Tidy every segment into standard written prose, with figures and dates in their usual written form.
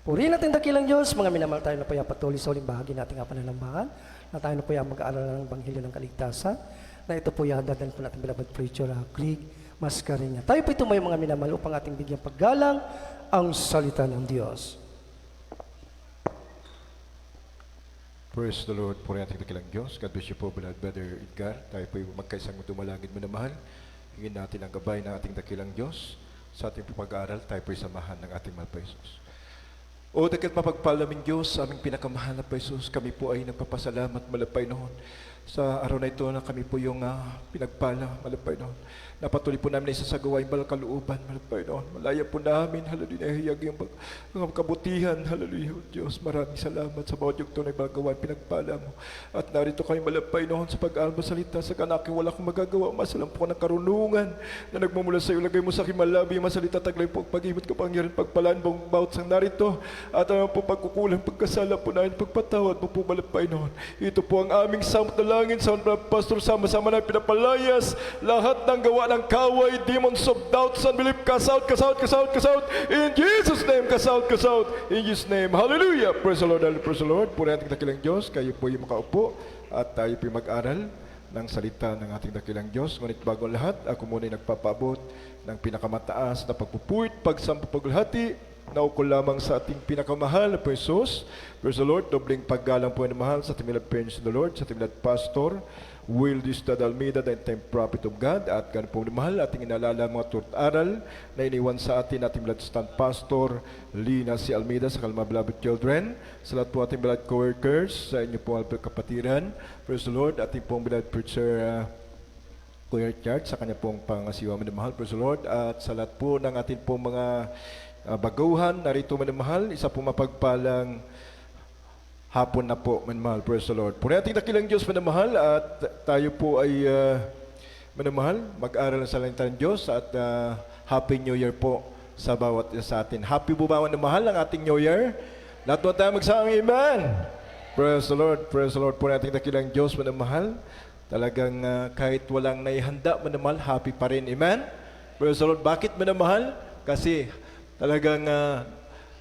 Purihin natin dakilang Diyos, mga minamahal tayo na po yung patuloy sa uling bahagi nating pananambahan, na tayo na po yung mag-aaral ng Banghilyo ng Kaligtasan, na ito po yung dadalhin po natin beloved preacher, Greg Mascareña. Tayo po ito may mga minamahal upang ating bigyang paggalang ang salita ng Diyos. Praise the Lord. Purihin natin dakilang Diyos. God bless you po, beloved Brother Edgar. Tayo po yung magkaisang dumalangin minamahal. Hingin natin ang gabay ng ating dakilang Diyos. Sa ating pag-aaral, tayo po yung samahan ng ating mahal pa Jesus. O dakilat mapagpalaming Diyos, aming pinakamahal na pa Jesus, kami po ay nagpapasalamat, malapay noon. Sa araw na ito na kami po yung pinagpala, malapay noon. Napatuloy po namin na isasagawa yung balak kalooban, malapay noon. Malaya po namin, hallelujah, hiyag yung kabutihan, hallelujah, Diyos. Maraming salamat sa bawat yugto na ibagawa, pinagpala mo. At narito kami malapay noon sa pag-aaral salita, sa kanaki wala akong magagawa, masalam po ng karunungan na nagmumula sa iyo. Lagay mo sa aking malabi, masalita, taglay po, pag-imot ka pangyarin, pagpalaan, bawat sang narito. At ang po pagkukulang, pagkasala po namin, pagpatawad mo po malapay noon. Ito po ang aming samot na langin, sa Pastor, sama-sama na pinapalayas lahat ng gawa ng kaway, demons of doubt, unbelief, cast out, cast out, cast out, cast out. In Jesus' name, cast out, cast out. In Jesus' name, hallelujah. Praise the Lord, praise the Lord. Purihin ating dakilang Diyos, kayo po yung makaupo at tayo po yung mag-aral ng salita ng ating dakilang Diyos. Ngunit bago ang lahat, ako muna yung nagpapaabot ng pinakamataas na pagpupuit, pagsampapaghati, naukol lamang sa ating pinakamahal na Jesus. Praise the Lord, dobling paggalang po na mahal sa ating milad parents the Lord, sa ating milad pastor, Will Distad Almeida, the time prophet of God, at ganun po na mahal, ating inalala mga turt-aral na iniwan sa atin ating milad stand pastor, Lina C. Almeida, sa kalma beloved children, sa lahat po ating milad co-workers, sa inyo po kapatiran. Praise the Lord, ating pong milad preacher, Kuya Richard, sa kanya pong pangasiwa manamahal. Praise the Lord, at sa lahat po ng ating pong mga baguhan, narito manamahal, isa po mapagpalang hapon na po, manamahal. Praise the Lord. Purihin ating dakilang Diyos, manamahal, at tayo po ay manamahal, mag-aral sa salita ng Diyos, at Happy New Year po sa bawat isa sa atin. Happy po ba, manamahal, ang ating New Year? Lahat mo tayo magsama, amen! Praise the Lord, praise the Lord. Purihin ating dakilang Diyos, manamahal, talagang kahit walang naihanda, manamahal, happy pa rin, amen? Praise the Lord. Bakit, manamahal? Kasi talagang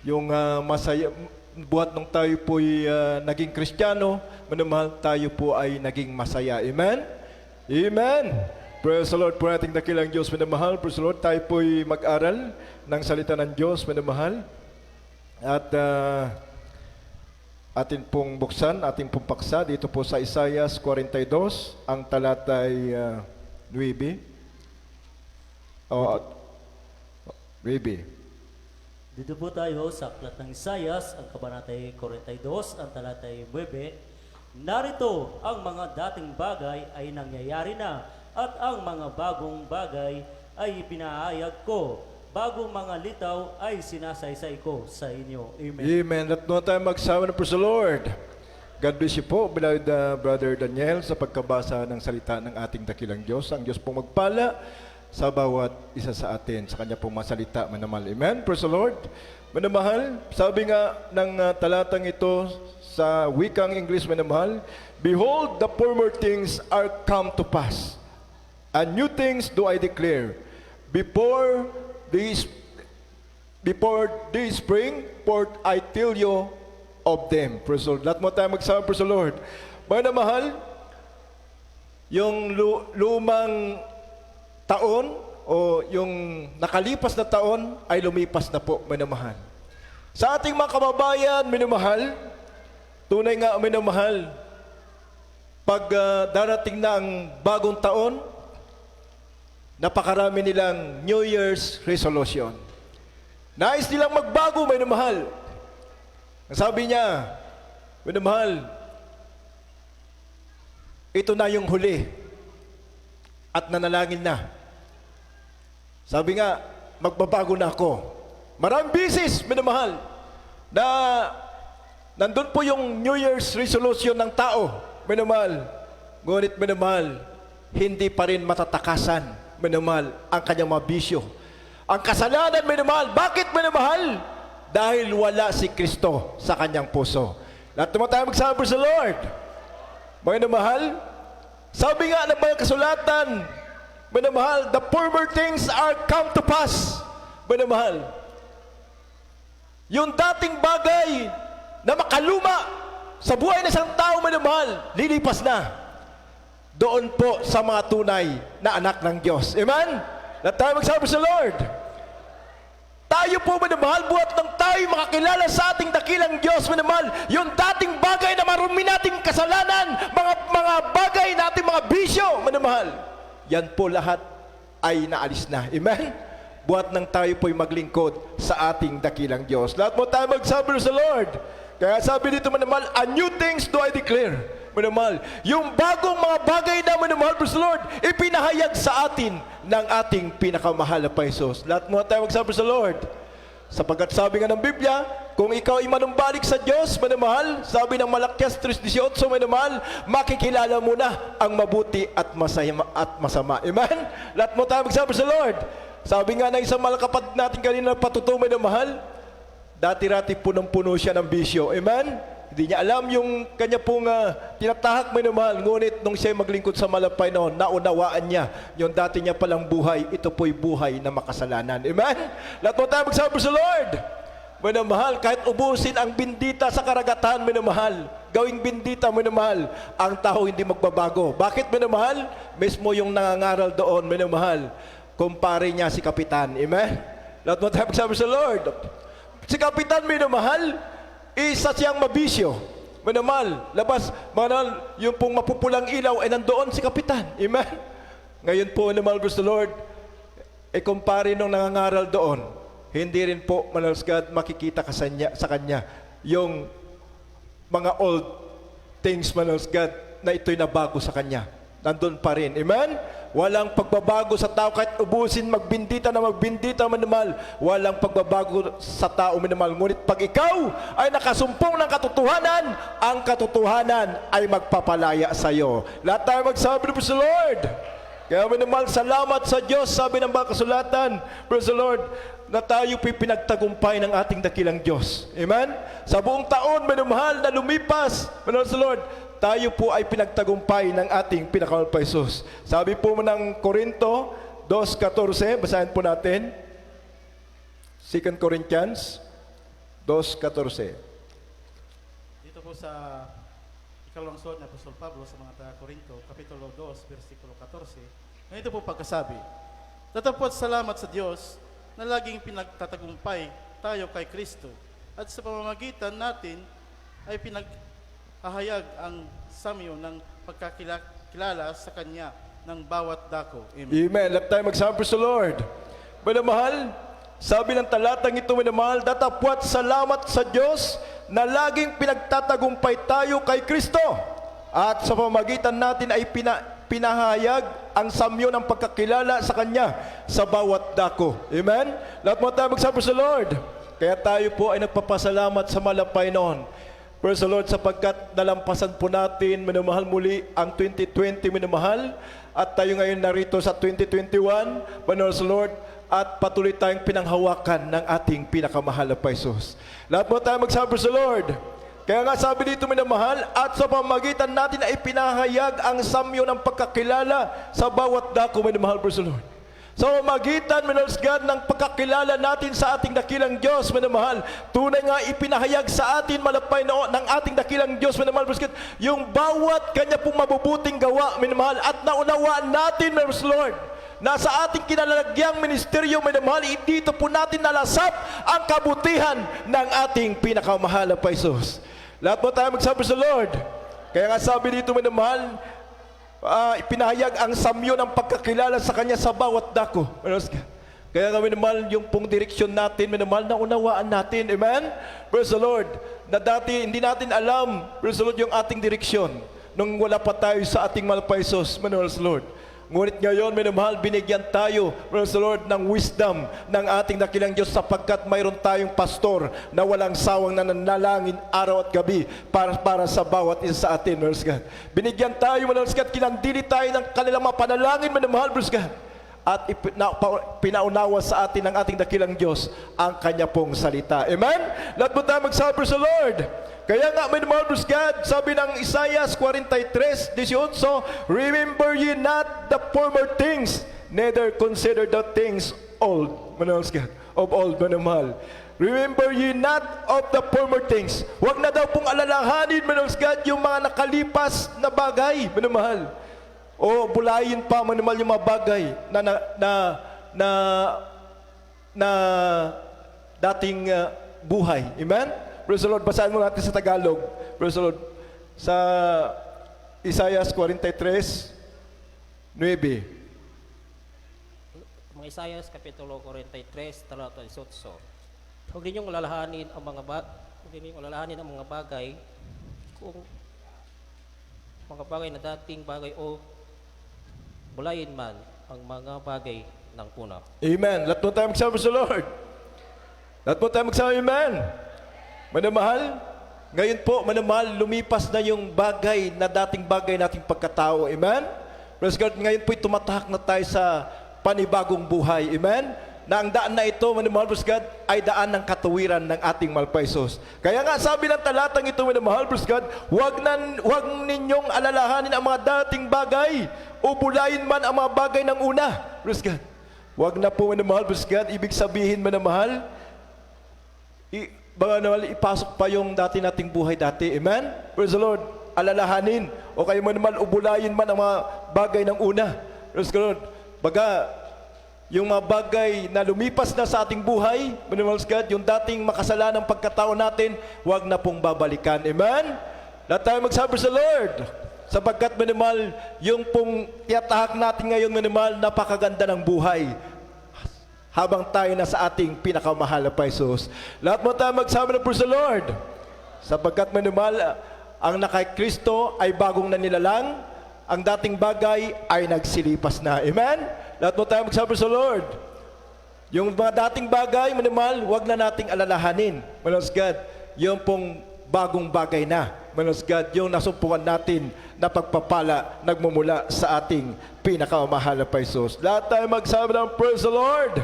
yung masaya, buhat nung tayo po'y naging Kristiyano, manamahal, tayo po ay naging masaya. Amen? Amen! Praise the Lord po ating dakilang Diyos, manamahal. Praise the Lord, tayo po'y mag-aral ng salita ng Diyos, manamahal. At atin pong buksan, ating pong paksa dito po sa Isaiah 42, ang talatay 9. Baby. Dito po tayo sa aklat ng Isaias, ang kabanatay 42, ang talatay 9. Narito, ang mga dating bagay ay nangyayari na, at ang mga bagong bagay ay pinaayag ko. Bagong mga litaw ay sinasaysay ko sa inyo. Amen. Amen. At doon tayo magsawa na praise the Lord. God bless you po, beloved Brother Daniel, sa pagkabasa ng salita ng ating dakilang Diyos. Ang Diyos pong magpala sa bawat isa sa atin, sa kanya pong masalita, manamahal. Amen. Praise the Lord. Manamahal, sabi nga ng talatang ito sa wikang English, manamahal, behold, the former things are come to pass, and new things do I declare. Before they spring forth, I tell you of them. Praise the Lord. Lahat mo tayo magsama, praise the Lord. Manamahal, yung lumang taon o yung nakalipas na taon ay lumipas na po, minamahal. Sa ating mga kababayan, minamahal, tunay nga, minamahal, pag darating na ang bagong taon, napakarami nilang New Year's resolution. Nais nilang magbago, minamahal. Ang sabi niya, minamahal, ito na yung huli at nanalangin na. Sabi nga, magbabago na ako. Maraming bisis, minamahal, na nandun po yung New Year's resolution ng tao, minamahal. Ngunit, minamahal, hindi pa rin matatakasan, minamahal, ang kanyang mga bisyo. Ang kasalanan, minamahal. Bakit, minamahal? Dahil wala si Kristo sa kanyang puso. Lahat naman tayo magsama, praise the Lord. Minamahal, sabi nga ng mga kasulatan, minamahal, the former things are come to pass. Minamahal, Yung dating bagay na makaluma sa buhay ng isang tao minamahal, lilipas na. Doon po sa mga tunay na anak ng Diyos. Amen? Lahat tayo magsabi sa Lord. Tayo po minamahal, buhat ng tayo makakilala sa ating dakilang Diyos minamahal. Yung dating bagay na marumi nating kasalanan, mga bagay nating mga bisyo minamahal. Yan po lahat ay naalis na. Amen? Buhat ng tayo po'y maglingkod sa ating dakilang Diyos. Lahat mo tayo magsabi sa Lord. Kaya sabi dito minamahal, a new things do I declare. Minamahal, yung bagong mga bagay na minamahal, praise the Lord, ipinahayag sa atin ng ating pinakamahal na Paisos. Lahat mo tayo magsabi sa Lord. Sapagkat sabi nga ng Biblia, kung ikaw ay manumbalik sa Diyos, minamahal, sabi ng Malakias 3:18, minamahal, makikilala mo na ang mabuti at masama. Amen? Lahat mo tayo magsabi sa Lord. Sabi nga ng isang malakapad natin kanina patutumay na mahal, dati-rati punong-puno siya ng bisyo. Amen? Hindi niya alam yung kanya pong tinatahak may mahal. Ngunit nung siya maglingkod sa malapay noon, naunawaan niya yung dati niya palang buhay, ito po'y buhay na makasalanan. Amen? Lahat mo tayo magsabi sa Lord. Minamahal, kahit ubusin ang bindita sa karagatan, minamahal, gawing bindita, minamahal, ang tao hindi magbabago. Bakit, minamahal? Mismo yung nangangaral doon, minamahal, kumpare niya si Kapitan. Amen? Lahat mo tayo magsabi sa Lord. Si Kapitan, minamahal, isa siyang mabisyo. Minamahal, labas, manal, yung pong mapupulang ilaw ay nandoon si Kapitan. Amen? Ngayon po, minamahal, gusto Lord, kumpare nung nangangaral doon, hindi rin po, manal God, makikita sa kanya yung mga old things, manal God, na ito'y nabago sa kanya. Nandun pa rin. Amen? Walang pagbabago sa tao kahit ubusin magbindita minamahal. Walang pagbabago sa tao minamahal. Ngunit pag ikaw ay nakasumpong ng katotohanan, ang katotohanan ay magpapalaya sa iyo. Lahat tayo magsabi, praise the Lord. Kaya minamahal, salamat sa Diyos, sabi ng mga kasulatan, praise the Lord, na tayo pinagtagumpay ng ating dakilang Diyos. Amen? Sa buong taon, minamahal, na lumipas, minamahal sa Lord, tayo po ay pinagtagumpay ng ating pinakamahal pa Jesus. Sabi po ng Korinto 2:14, basahin po natin. 2 Corinthians 2:14. Dito po sa ikalawang sulat ni Apostol Pablo sa mga taga-Korinto, Kapitulo 2, versikulo 14, ganito po pagkasabi, "Datapwat salamat sa Diyos na laging pinagtatagumpay tayo kay Kristo at sa pamamagitan natin ay pinagahayag ang samyo ng pagkakilala sa Kanya ng bawat dako." Amen. Amen. Let tayo magsabi sa Lord. Minamahal, sabi ng talatang ito, minamahal, datapwat salamat sa Diyos na laging pinagtatagumpay tayo kay Kristo at sa pamamagitan natin ay pinahayag ang samyo ng pagkakilala sa Kanya sa bawat dako. Amen? Lahat mo tayo magsabi sa Lord. Kaya tayo po ay nagpapasalamat sa malapay noon. Praise the Lord, sapagkat nalampasan po natin, minamahal, muli ang 2020, minamahal, at tayo ngayon narito sa 2021, minamahal sa Lord, at patuloy tayong pinanghawakan ng ating pinakamahal na Paisos. Lahat mo tayo magsabi sa Lord. Kaya nga sabi dito, minamahal, at sa pamagitan natin ay pinahayag ang samyo ng pagkakilala sa bawat dako, minamahal, praise the Lord. Sa pamagitan, minamahal God, ng pagkakilala natin sa ating dakilang Diyos, minamahal, tunay nga ipinahayag sa atin, malapay na ng ating dakilang Diyos, minamahal, praise God, yung bawat Kanya pong mabubuting gawa, minamahal, at naunawaan natin, minamahal, Lord, na sa ating kinalalagyang ministeryo, minamahal, dito po natin nalasap ang kabutihan ng ating pinakamahal na Paisos. Lahat mo tayo magsabi sa Lord. Kaya nga sabi dito, minamahal, ipinahayag ang samyo ng pagkakilala sa Kanya sa bawat dako. Kaya nga, minamahal, yung pong direksyon natin, minamahal, na unawaan natin. Amen? Praise the Lord. Na dati hindi natin alam, praise the Lord, yung ating direksyon nung wala pa tayo sa ating malapaisos, minamahal sa Lord. Ngunit ngayon, minamahal, binigyan tayo, praise the Lord, ng wisdom ng ating dakilang Diyos sapagkat mayroon tayong pastor na walang sawang nananalangin araw at gabi para sa bawat isa sa atin, praise God. Binigyan tayo, praise God, kinandili tayo ng kanilang mga panalangin, minamahal, praise God. At pinaunawa sa atin ng ating dakilang Diyos ang Kanya pong salita. Amen? Lahat mo tayo magsabi sa Lord. Kaya nga, minamahal, praise God, sabi ng Isaiah 43:18, "Remember ye not the former things, neither consider the things old," minamahal God, of old, minamahal. Remember ye not of the former things. Huwag na daw pong alalahanin, Manong God, yung mga nakalipas na bagay, minamahal. O bulayin pa, minamahal, yung mga bagay na dating buhay. Amen? Praise the Lord. Basahin mo natin sa Tagalog. Praise the Lord. Sa Isaiah 43, 9. Mga Isaiah Kapitulo 43, talata 18. Huwag ninyong alalahanin ang mga bagay kung mga bagay na dating bagay o bulayin man ang mga bagay ng una. Amen. Lahat mo tayo magsabi sa Lord. Lahat mo tayo magsabi, Amen. Manamahal, ngayon po, manamahal, lumipas na yung bagay na dating bagay nating pagkatao. Amen. Praise God, ngayon po'y tumatahak na tayo sa panibagong buhay. Amen. Na ang daan na ito, manamahal, praise God, ay daan ng katuwiran ng ating malpaisos. Kaya nga sabi ng talatang ito, manamahal, praise God, huwag ninyong alalahanin ang mga dating bagay o bulayin man ang mga bagay ng una. Praise God. Huwag na po, manamahal, praise God, ibig sabihin, manamahal, ipasok pa yung dati nating buhay dati. Amen? Praise the Lord. Alalahanin o kayo manamahal, ubulayin man ang mga bagay ng una. Praise the Lord. Baga, yung mga bagay na lumipas na sa ating buhay, manamahal God, yung dating makasalanang pagkatao natin, huwag na pong babalikan. Amen? Lahat tayo magsabi sa Lord. Sapagkat manamahal, yung pong tiyatahak natin ngayon, manamahal, napakaganda ng buhay. Habang tayo na sa ating pinakamahal na Paisos. Lahat mo tayo magsabi na praise the Lord. Sapagkat manamahal, ang nakay Kristo ay bagong nanilalang, ang dating bagay ay nagsilipas na. Amen? Lahat mo tayo magsabi sa Lord. Yung mga dating bagay, manamahal, huwag na nating alalahanin. Manos God, yung pong bagong bagay na. Manos God, yung nasumpungan natin na pagpapala nagmumula sa ating pinakamahal na Paisos. Lahat tayo magsabi ng praise the Lord.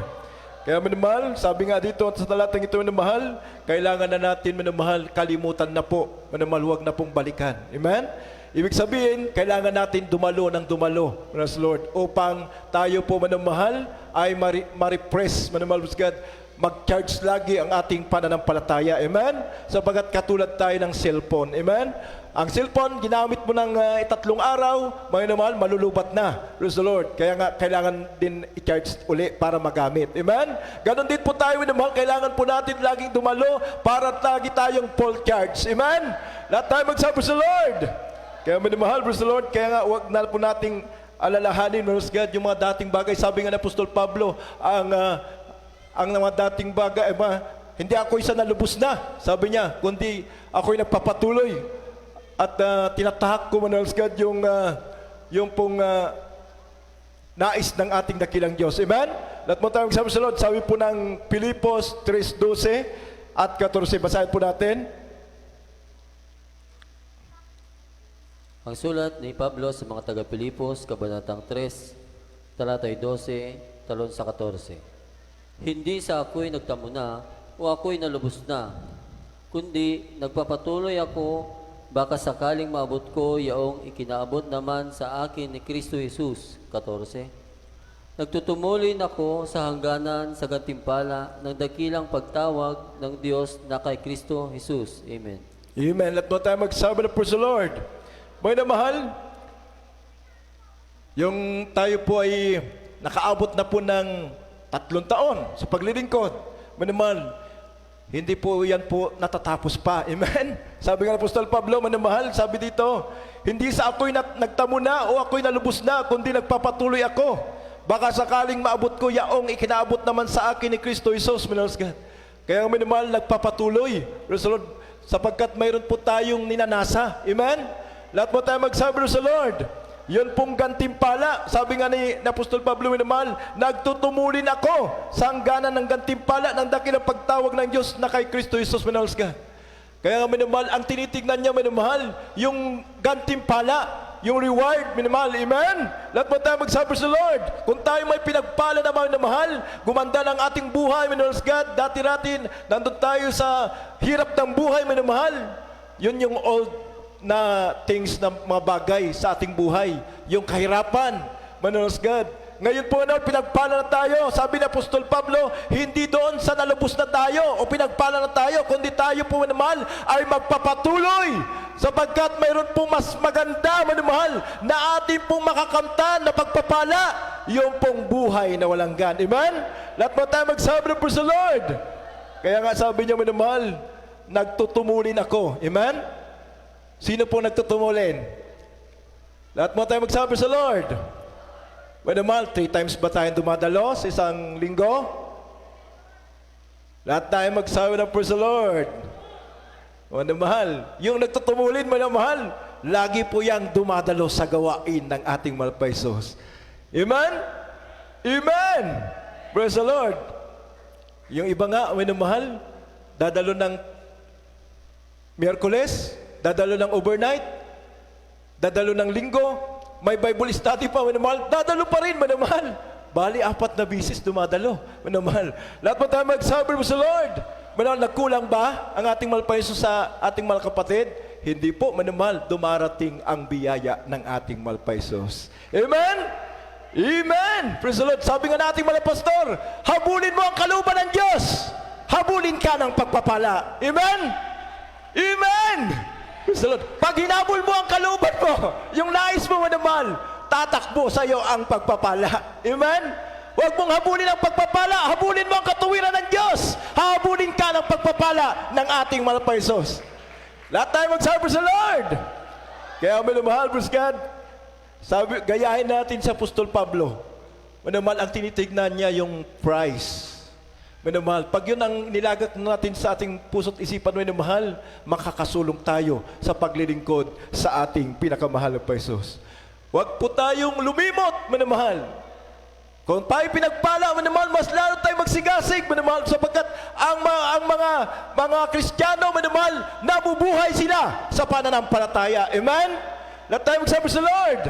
Kaya manamahal, sabi nga dito sa talatang ito, manamahal, kailangan na natin, manamahal, kalimutan na po. Manamahal, huwag na pong balikan. Amen? Ibig sabihin, kailangan natin dumalo ng dumalo, Manas Lord, upang tayo po, manamahal, ay ma-repress, manamahal, God, mag-charge lagi ang ating pananampalataya. Amen? Sapagat katulad tayo ng cellphone. Amen? Ang cellphone, ginamit mo ng 3 araw, manamahal, malulubat na. Praise the Lord. Kaya nga, kailangan din i-charge uli para magamit. Amen? Ganon din po tayo, manamahal, kailangan po natin laging dumalo para lagi tayong full charge. Amen? Lahat tayo magsabi sa Lord. Kaya manamahal, praise the Lord, kaya nga huwag na po nating alalahanin, Manas God, yung mga dating bagay. Sabi nga ng Apostol Pablo, ang mga dating bagay, hindi ako isa na lubos na, sabi niya, kundi ako'y nagpapatuloy at tinatahak ko, Manas God, yung pong nais ng ating dakilang Diyos. Amen? Lahat mo tayo magsabi sa Lord, sabi po ng Pilipos 3:12 at 14, basahin po natin. Ang sulat ni Pablo sa mga taga-Pilipos, Kabanatang 3, talatay 12, talon sa 14. Hindi sa ako'y nagtamo na o ako'y nalubos na, kundi nagpapatuloy ako, baka sakaling maabot ko yaong ikinaabot naman sa akin ni Kristo Jesus. 14. Nagtutumulin ako sa hangganan sa gantimpala ng dakilang pagtawag ng Diyos na kay Kristo Jesus. Amen. Amen. Lahat mo tayo magsabi na praise the Lord. May namahal, yung tayo po ay nakaabot na po ng 3 taon sa paglilingkod. May namahal, hindi po yan po natatapos pa. Amen? Sabi nga ng Apostol Pablo, may namahal, sabi dito, hindi sa ako'y nagtamo na o ako'y nalubos na, kundi nagpapatuloy ako. Baka sakaling maabot ko yaong ikinaabot naman sa akin ni Kristo Jesus. Kaya may namahal, nagpapatuloy. Lord, sapagkat mayroon po tayong ninanasa. Amen? Lahat mo tayo magsabi sa Lord. Yun pong gantimpala. Sabi nga ni Apostol Pablo, minamahal, nagtutumulin ako sa hangganan ng gantimpala ng dakilang pagtawag ng Diyos na kay Kristo Jesus. Minamahal ka. Kaya nga minamahal, ang tinitignan niya, minamahal, yung gantimpala, yung reward, minamahal. Amen? Lahat mo tayo magsabi sa Lord. Kung tayo may pinagpala na minamahal, gumanda ng ating buhay, minamahal God, dati-ratin, nandun tayo sa hirap ng buhay, minamahal. Yun yung old na things na mga bagay sa ating buhay. Yung kahirapan, Manos God, Ngayon po na pinagpala na tayo. Sabi ni Apostol Pablo, hindi doon sa nalubos na tayo o pinagpala na tayo, kundi tayo po minamahal ay magpapatuloy sapagkat mayroon pong mas maganda minamahal na ating pong makakamtan na pagpapala, yung pong buhay na walang gan. Amen? Lahat mo tayo magsabi ng praise the Lord. Kaya nga sabi niya minamahal, nagtutumulin ako. Amen? Sino po nagtutumulin? Lahat mo tayo magsabi sa Lord. Minamahal, 3 times ba tayong dumadalo sa isang linggo? Lahat tayo magsabi ng praise the Lord. Minamahal, yung nagtutumulin, minamahal, lagi po yang dumadalo sa gawain ng ating malpaisos. Amen? Amen! Praise the Lord. Yung iba nga, minamahal, dadalo ng Miyerkules, dadalo ng overnight, dadalo ng linggo, may Bible study pa, minamahal, dadalo pa rin, minamahal. Bali, 4 na bisis dumadalo, minamahal. Lahat mo tayo magsabi mo sa Lord. Minamahal, nagkulang ba ang ating malpaiso sa ating mga kapatid? Hindi po, minamahal, dumarating ang biyaya ng ating malpaisos. Amen? Amen! Praise the Lord. Sabi nga nating mga pastor, habulin mo ang kalooban ng Diyos. Habulin ka ng pagpapala. Amen? Amen! Praise the Lord. Pag hinabol mo ang kalooban mo, yung nais mo naman, tatakbo sa iyo ang pagpapala. Amen? Huwag mong habulin ang pagpapala, habulin mo ang katuwiran ng Diyos. Habulin ka ng pagpapala ng ating malpaisos. Lahat tayo magsabi sa Lord. Kaya minamahal, praise God. Sabi, gayahin natin sa Apostol Pablo. Minamahal, ang tinitignan niya yung price. Minamahal, pag yun ang nilagak natin sa ating puso't isipan, minamahal, makakasulong tayo sa paglilingkod sa ating pinakamahal na Paisos. Huwag po tayong lumimot, minamahal. Kung tayo pinagpala, minamahal, mas lalo tayo magsigasig, minamahal, sapagkat ang mga Kristiyano, minamahal, nabubuhay sila sa pananampalataya. Amen? Lahat tayo magsabi sa Lord.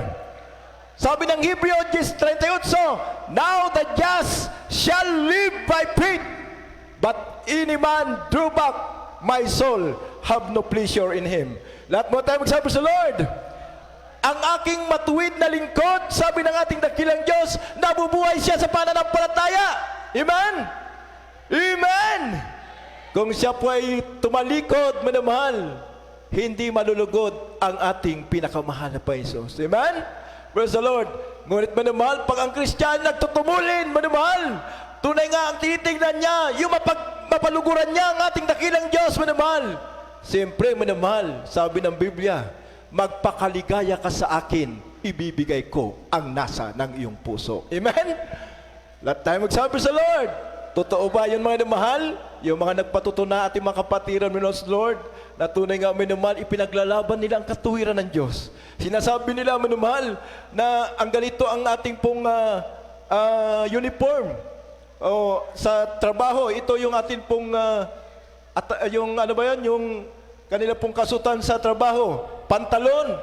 Sabi ng Hebreo 10:38, now the just shall live by faith, but any man drew back, my soul have no pleasure in him. Lahat mo tayo magsabi sa Lord. Ang aking matuwid na lingkod, sabi ng ating dakilang Diyos, nabubuhay siya sa pananampalataya. Amen? Amen! Kung siya po ay tumalikod, minamahal, hindi malulugod ang ating pinakamahal na Paisos. Amen? Praise the Lord. Ngunit minamahal, pag ang Kristiyano nagtutumulin, minamahal, tunay nga ang tinitingnan niya, yung mapaluguran niya ang ating dakilang Diyos, minamahal. Siyempre, minamahal, sabi ng Biblia, magpakaligaya ka sa akin, ibibigay ko ang nasa ng iyong puso. Amen? Lahat tayo magsabi sa Lord. Totoo ba yun mga minamahal? Yung mga nagpatutuna ating mga kapatiran, minamahal Lord, na tunay nga minamahal, ipinaglalaban nila ang katuwiran ng Diyos. Sinasabi nila minamahal na ang ganito ang ating pong uniform. O, sa trabaho, ito yung ating pong yung ano ba yan, yung kanila pong kasutan sa trabaho, pantalon.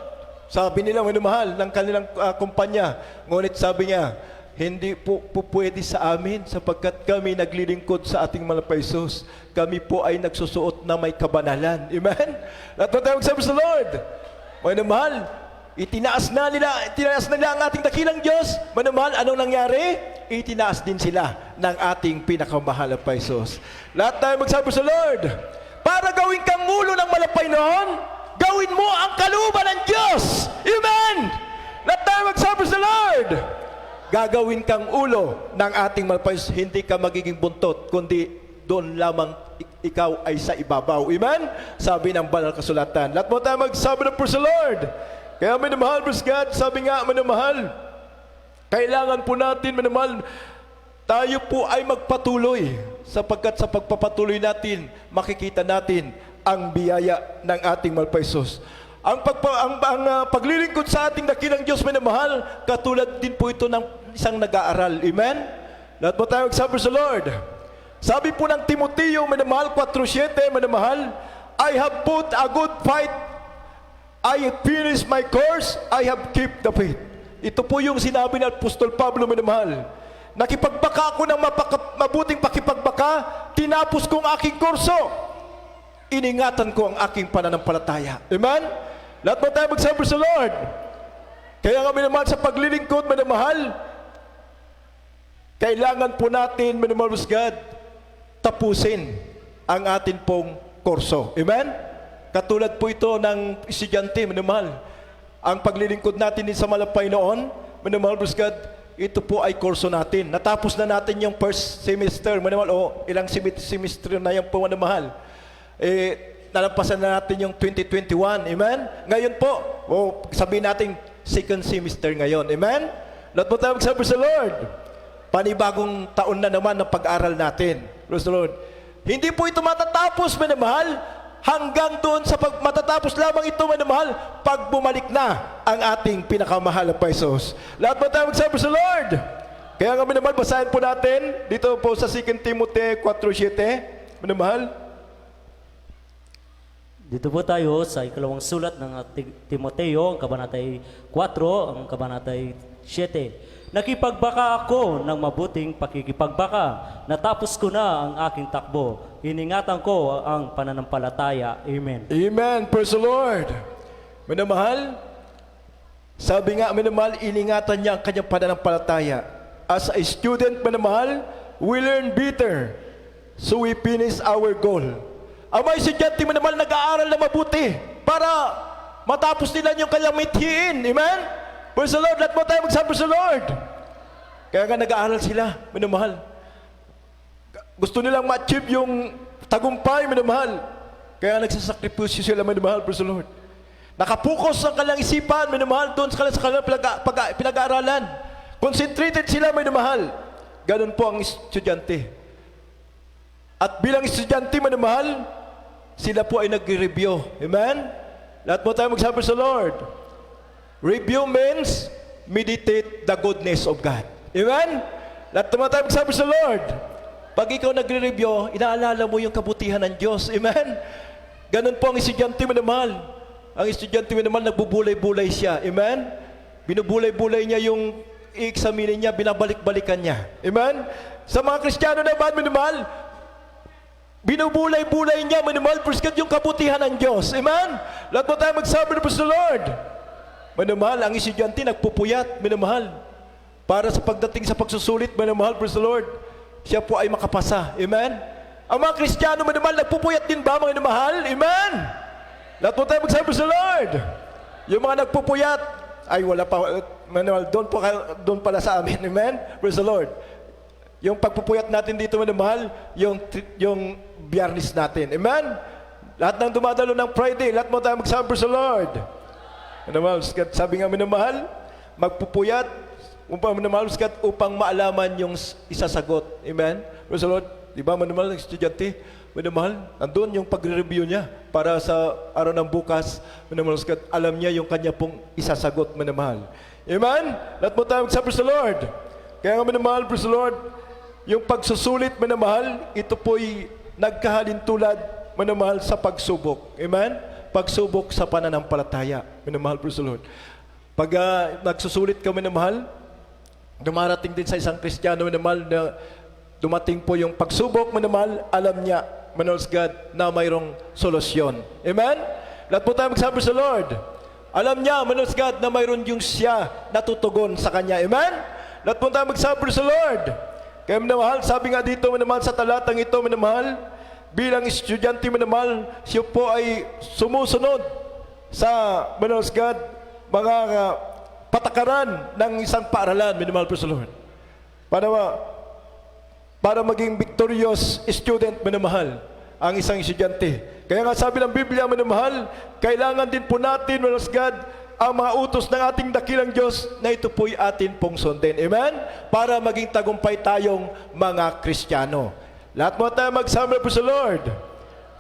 Sabi nila minamahal ng kanilang kumpanya. Ngunit sabi niya, hindi po pwede sa amin sapagkat kami naglilingkod sa ating mga Paisos. Kami po ay nagsusuot na may kabanalan. Amen? Lahat na tayo magsabi sa Lord. Minamahal, itinaas na nila ang ating dakilang Diyos. Minamahal, anong nangyari? Itinaas din sila ng ating pinakamahal na Paisos. Lahat tayo magsabi sa Lord. Para gawin kang ulo ng malapay noon, gawin mo ang kalooban ng Diyos. Amen! Lahat tayo magsabi sa Lord. Gagawin kang ulo ng ating malpais, hindi ka magiging buntot, kundi doon lamang ikaw ay sa ibabaw. Amen? Sabi ng banal kasulatan. Lahat mo tayo magsabi ng praise the Lord. Kaya minamahal, praise God, sabi nga minamahal, kailangan po natin, minamahal, tayo po ay magpatuloy sapagkat sa pagpapatuloy natin, makikita natin ang biyaya ng ating malpaisos. Ang paglilingkod sa ating dakilang Diyos, minamahal, katulad din po ito ng isang nag-aaral. Amen? Lahat mo tayo magsabi sa Lord. Sabi po ng Timoteo, minamahal, 4:7, minamahal, I have put a good fight, I have finished my course, I have kept the faith. Ito po yung sinabi ng Apostol Pablo, minamahal. Nakipagbaka ako ng mabuting pakipagbaka, tinapos ko ang aking kurso, iningatan ko ang aking pananampalataya. Amen? Lahat mo tayo magsabi sa Lord. Kaya nga minamahal sa paglilingkod, minamahal, kailangan po natin, minamahal God, tapusin ang atin pong kurso. Amen? Katulad po ito ng estudyante, minamahal. Ang paglilingkod natin din sa malapay noon, minamahal God, ito po ay kurso natin. Natapos na natin yung first semester, minamahal, o ilang semester na yung po, minamahal. Nalampasan na natin yung 2021. Amen? Ngayon po, sabihin natin second semester ngayon. Amen? Lahat mo tayo magsabi sa Lord. Panibagong taon na naman ng pag-aral natin. Praise the Lord. Hindi po ito matatapos, minamahal, hanggang doon sa matatapos lamang ito, minamahal, pag bumalik na ang ating pinakamahal na Paisos. Lahat mo tayo magsabi sa Lord. Kaya nga, minamahal, basahin po natin dito po sa 2 Timothy 4:7. Minamahal, Dito po tayo sa ikalawang sulat ng Timoteo, ang kabanatay 4, ang kabanatay 7. Nakipagbaka ako ng mabuting pakikipagbaka. Natapos ko na ang aking takbo. Iningatan ko ang pananampalataya. Amen. Amen. Praise the Lord. Minamahal, sabi nga, minamahal, iningatan niya ang kanyang pananampalataya. As a student, minamahal, we learn better. So we finish our goal. Ang mga estudyante, minamahal, nag-aaral na mabuti para matapos nila yung kanyang mithiin. Amen? Praise the Lord. Lahat mo tayo magsabi sa Lord. Kaya nga nag-aaral sila, minamahal. Gusto nilang ma-achieve yung tagumpay, minamahal. Kaya nagsasakripisyo sila, minamahal. Praise the Lord. Nakapokus ang kanilang isipan, minamahal, doon sa kanilang pinag-aaralan. Concentrated sila, minamahal. Ganun po ang estudyante. At bilang estudyante, minamahal, sila po ay nag-review. Amen? Lahat mo tayo magsabi sa Lord. Review means meditate the goodness of God. Amen? Lahat mo tayo magsabi sa Lord. Pag ikaw nagre-review, inaalala mo yung kabutihan ng Diyos. Amen? Ganun po ang estudyante, minamahal. Ang estudyante, minamahal, nagbubulay-bulay siya. Amen? Binubulay-bulay niya yung i-examine niya, binabalik-balikan niya. Amen? Sa mga Kristiyano naman, minamahal, binubulay-bulay niya, minamahal, preskat yung kabutihan ng Diyos. Amen? Lahat mo tayo magsabi na po sa Lord. Minamahal, ang estudyante nagpupuyat, minamahal. Para sa pagdating sa pagsusulit, minamahal, praise the Lord, siya po ay makapasa. Amen? Ang mga Kristiyano, minamahal, nagpupuyat din ba, mga minamahal? Amen? Lahat mo tayo magsabi sa Lord. Yung mga nagpupuyat, ay wala pa, minamahal, doon pala sa amin. Amen? Praise the Lord. Yung pagpupuyat natin dito, minamahal, yung biyernes natin. Amen? Lahat ng dumadalo ng Friday, lahat mo tayo magsabi sa Lord. Minamahal, sabi nga, minamahal, magpupuyat, minamahal, upang maalaman yung isasagot. Amen? Praise the Lord. Diba, minamahal, ng estudyante, minamahal, nandun yung pagre-review niya para sa araw ng bukas, minamahal, alam niya yung kanya pong isasagot, minamahal. Amen? Lahat mo tayo magsabi sa Lord. Kaya nga, minamahal, praise the Lord, yung pagsusulit, minamahal, ito po'y nagkahalintulad, minamahal, sa pagsubok. Amen? Pagsubok sa pananampalataya. Minamahal, praise the Lord. Pag nagsusulit ka, minamahal, dumarating din sa isang Kristiyano, minamahal, na dumating po yung pagsubok, minamahal, alam niya, minamahal God, na mayroong solusyon. Amen? Lahat po tayo magsabi sa Lord. Alam niya, minamahal God, na mayroon yung siya natutugon sa kanya. Amen? Lahat po tayo magsabi sa Lord. Kaya minamahal, sabi nga dito, minamahal, sa talatang ito, minamahal, bilang estudyante, minamahal, siya po ay sumusunod sa, minamahal God, mga patakaran ng isang paaralan, minamahal po sa Lord. Para maging victorious student, minamahal, ang isang estudyante. Kaya nga sabi ng Biblia, minamahal, kailangan din po natin, minamahal God, ang mga utos ng ating dakilang Diyos na ito po'y atin pong sundin. Amen? Para maging tagumpay tayong mga Kristiyano. Lahat mo tayo magsabi po sa Lord.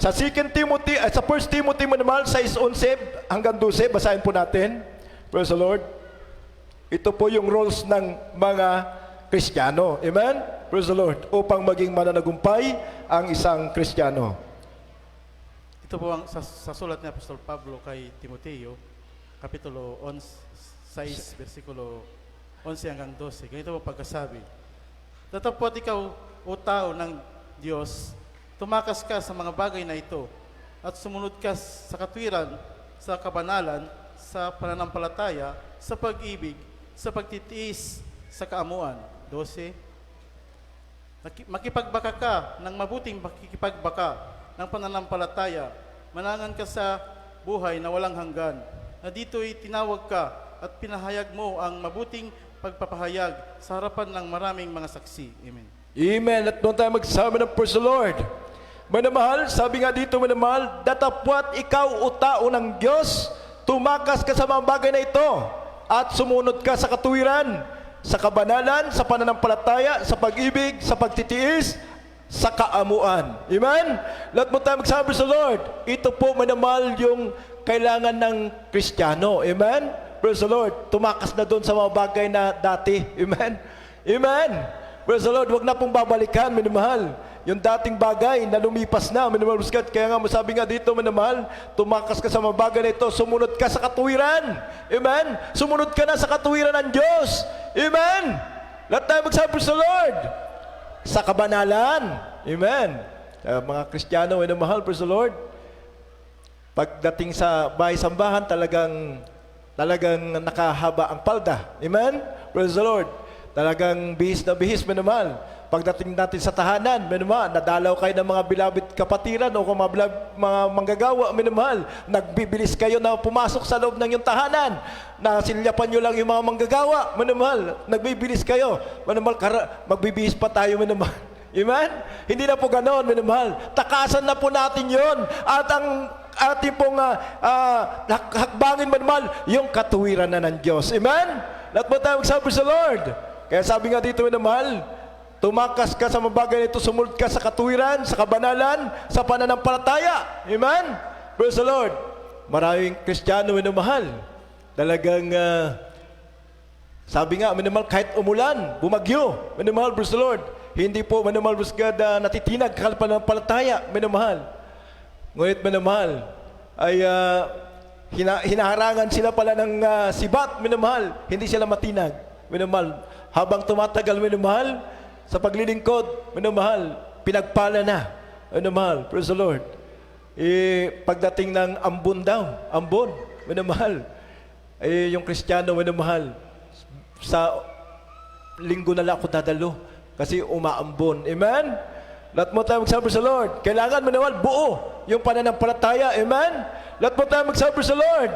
Sa 2 Timothy, sa 1 Timothy, minamahal, 6:11 hanggang 12, basahin po natin. Praise the Lord. Ito po yung roles ng mga Kristiyano. Amen? Praise the Lord. Upang maging mananagumpay ang isang Kristiyano. Ito po ang sa sulat ni Apostol Pablo kay Timoteo, Kapitulo 6, versikulo 11 hanggang 12. Ganito po pagkasabi. Datapot ikaw, o tao ng Diyos, tumakas ka sa mga bagay na ito at sumunod ka sa katwiran, sa kabanalan, sa pananampalataya, sa pag-ibig, sa pagtitiis, sa kaamuan. 12. Makipagbaka ka ng mabuting makikipagbaka ng pananampalataya. Manangan ka sa buhay na walang hanggan. Na dito'y tinawag ka at pinahayag mo ang mabuting pagpapahayag sa harapan ng maraming mga saksi. Amen. Amen. At doon tayo magsama ng praise the Lord. Manamahal, sabi nga dito, manamahal, datapwat ikaw o tao ng Diyos, tumakas ka sa mga bagay na ito at sumunod ka sa katuwiran, sa kabanalan, sa pananampalataya, sa pag-ibig, sa pagtitiis, sa kaamuan. Amen? Lahat mo tayo magsabi sa Lord. Ito po, manamahal, yung kailangan ng Kristiyano. Amen? Praise the Lord. Tumakas na doon sa mga bagay na dati. Amen? Amen? Praise the Lord. Huwag na pong babalikan, manamahal. Yung dating bagay na lumipas na, manamahal. Kaya nga, masabi nga dito, manamahal, tumakas ka sa mga bagay na ito, sumunod ka sa katuwiran. Amen? Sumunod ka na sa katuwiran ng Diyos. Amen? Lahat tayo magsabi sa Lord. Sa kabanalan. Amen? Mga Kristiyano, manamahal, praise the Lord. Pagdating sa bahay-sambahan, talagang nakahaba ang palda. Amen? Praise the Lord. Talagang bihis na bihis, manamahal. Pagdating natin sa tahanan, manamahal, nadalaw kayo ng mga bilabid kapatiran o mga manggagawa, manamahal. Nagbibilis kayo na pumasok sa loob ng iyong tahanan. Nasilyapan nyo lang yung mga manggagawa, manamahal. Nagbibilis kayo. Manamahal, magbibihis pa tayo, manamahal. Amen? Hindi na po ganon, manamahal. Takasan na po natin yon. At ang ating pong hakbangin, manamahal, yung katuwiran na ng Diyos. Amen? Lahat mo tayo magsabi sa Lord. Kaya sabi nga dito, manamahal, tumakas ka sa mga bagay nito, sumunod ka sa katuwiran, sa kabanalan, sa pananampalataya. Amen? Praise the Lord. Maraming Kristiyano, minamahal. Talagang, sabi nga, minamahal, kahit umulan, bumagyo, minamahal, praise the Lord. Hindi po, minamahal, praise God, natitinag ka pananampalataya, minamahal. Ngunit, minamahal, ay hinaharangan sila pala ng sibat, minamahal. Hindi sila matinag, minamahal. Habang tumatagal, minamahal, sa paglilingkod, minamahal, pinagpala na. Minamahal, praise the Lord. Pagdating ng ambon daw, ambon, minamahal. Yung Kristiyano, minamahal, sa linggo na lang ako dadalo kasi umaambon. Amen? Lahat mo tayo magsabi sa Lord. Kailangan, minamahal, buo yung pananampalataya. Amen? Lahat mo tayo magsabi sa Lord.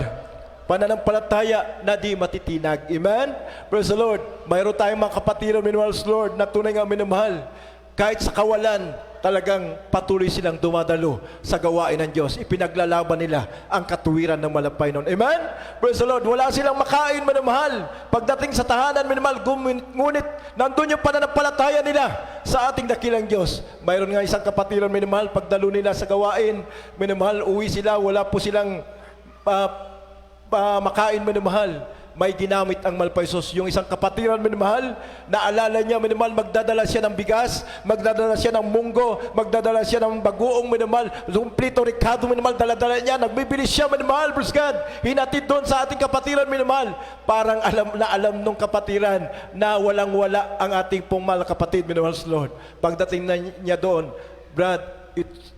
Pananampalataya na di matitinag. Amen? Praise the Lord. Mayroon tayong mga kapatiran, minamahal sa Lord, na tunay nga minamahal. Kahit sa kawalan, talagang patuloy silang dumadalo sa gawain ng Diyos. Ipinaglalaban nila ang katuwiran ng malapay noon. Amen? Praise the Lord. Wala silang makain, minamahal. Pagdating sa tahanan, minamahal, ngunit nandun yung pananampalataya nila sa ating dakilang Diyos. Mayroon nga isang kapatiran, minamahal, pagdalo nila sa gawain, minamahal, uwi sila, wala po silang makain, minamahal. May ginamit ang malpaisos. Yung isang kapatiran, minamahal, naalala niya, minamahal, magdadala siya ng bigas, magdadala siya ng munggo, magdadala siya ng bagoong, minamahal, kumplito rekado, minamahal, daladala niya, nagbibilis siya, minamahal, praise God, hinatid doon sa ating kapatiran, minamahal. Parang alam nung kapatiran na walang-wala ang ating pong mahal kapatid, minamahal sa Lord. Pagdating na niya doon, Brad,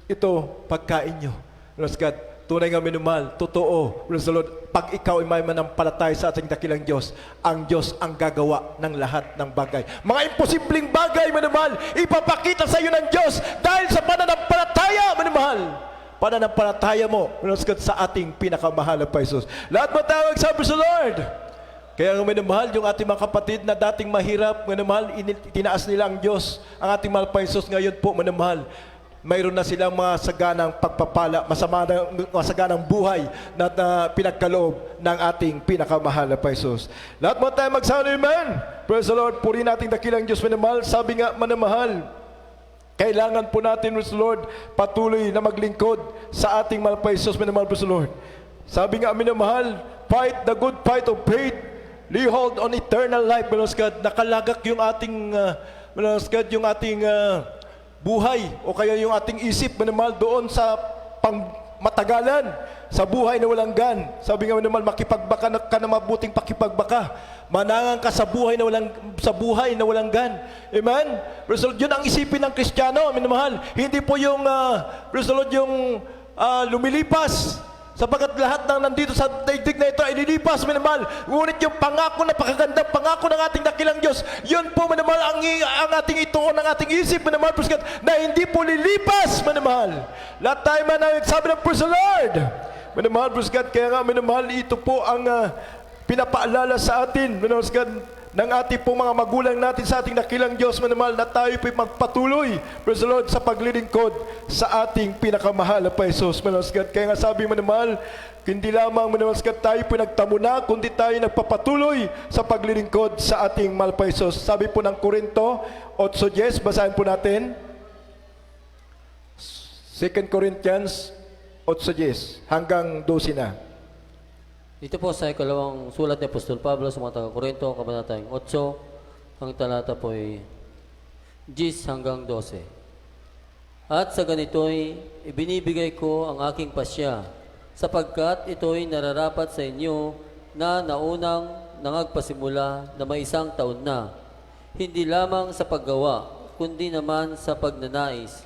ito, pagkain nyo. Praise God. Tunay nga, minamahal, totoo, praise the Lord, pag ikaw ay may manampalataya sa ating dakilang Diyos ang gagawa ng lahat ng bagay. Mga imposibleng bagay, minamahal, ipapakita sa iyo ng Diyos dahil sa pananampalataya, minamahal. Pananampalataya mo, praise God, sa ating pinakamahal na Paisos. Lahat matawag, sabi sa Lord. Kaya nga, minamahal, yung ating mga kapatid na dating mahirap, minamahal, tinaas nila ang Diyos, ang ating mahal Paisos ngayon po, minamahal. Mayroon na silang mga saganang pagpapala, masaganang buhay na pinagkaloob ng ating pinakamahal na Paisos. Lahat mo tayo magsabi, amen. Praise the Lord. Puri nating dakilang Diyos, minamahal. Sabi nga, manamahal, kailangan po natin, praise the Lord, patuloy na maglingkod sa ating mahal Paisos, minamahal, praise the Lord. Sabi nga, minamahal, fight the good fight of faith, lay hold on eternal life, minamahal God. Nakalagak yung ating, minamahal God, yung ating buhay o kaya yung ating isip, minamahal, doon sa pangmatagalan, sa buhay na walang gan. Sabi nga, minamahal, makipagbaka ka na mabuting pakipagbaka. Manangan ka sa buhay na walang gan. Amen? Praise the Lord, yun ang isipin ng Kristiyano, minamahal. Hindi po yung, praise the Lord, yung lumilipas. Sapagkat lahat ng nandito sa daigdig na ito ay lilipas, minamahal. Ngunit yung pangako, napakagandang pangako ng ating dakilang Diyos, yun po, minamahal, ang ating ituon, ang ating isip, minamahal, na hindi po lilipas, minamahal. Lahat tayo man ang sabi ng praise the Lord. Minamahal, kaya nga, minamahal, ito po ang pinapaalala sa atin, minamahal, ng ating pong mga magulang natin sa ating dakilang Diyos, minamahal, na tayo po'y magpatuloy, praise the Lord, sa paglilingkod sa ating pinakamahal na Paisos, minamahal. Kaya nga sabi, minamahal, hindi lamang, minamahal, tayo po'y nagtamo na, kundi tayo nagpapatuloy sa paglilingkod sa ating mahal Paisos. Sabi po ng Korinto 8:10, basahin po natin. 2 Corinthians 8:10 hanggang 12 na. Ito po sa ikalawang sulat ni Apostol Pablo sa mga taga-Korinto, kabanata 8, ang talata po ay 10 hanggang 12. At sa ganito'y ibinibigay ko ang aking pasya, sapagkat ito'y nararapat sa inyo na naunang nangagpasimula na may 1 taon na, hindi lamang sa paggawa, kundi naman sa pagnanais.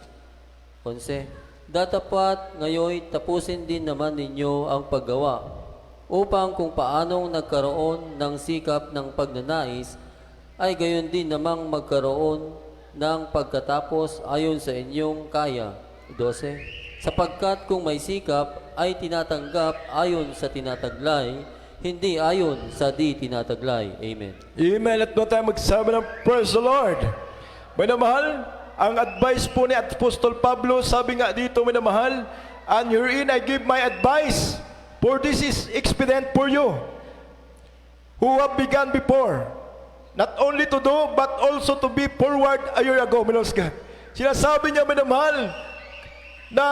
11. Datapat ngayon tapusin din naman ninyo ang paggawa, upang kung paanong nagkaroon ng sikap ng pagnanais, ay gayon din namang magkaroon ng pagkatapos ayon sa inyong kaya. 12. Sapagkat kung may sikap, ay tinatanggap ayon sa tinataglay, hindi ayon sa di tinataglay. Amen. Amen. At doon tayo magsabi ng praise the Lord. Minamahal, ang advice po ni Apostol Pablo, sabi nga dito, minamahal, and herein I give my advice, for this is expedient for you, who have begun before, not only to do, but also to be forward a year ago, minamahal. Sinasabi niya, minamahal, na,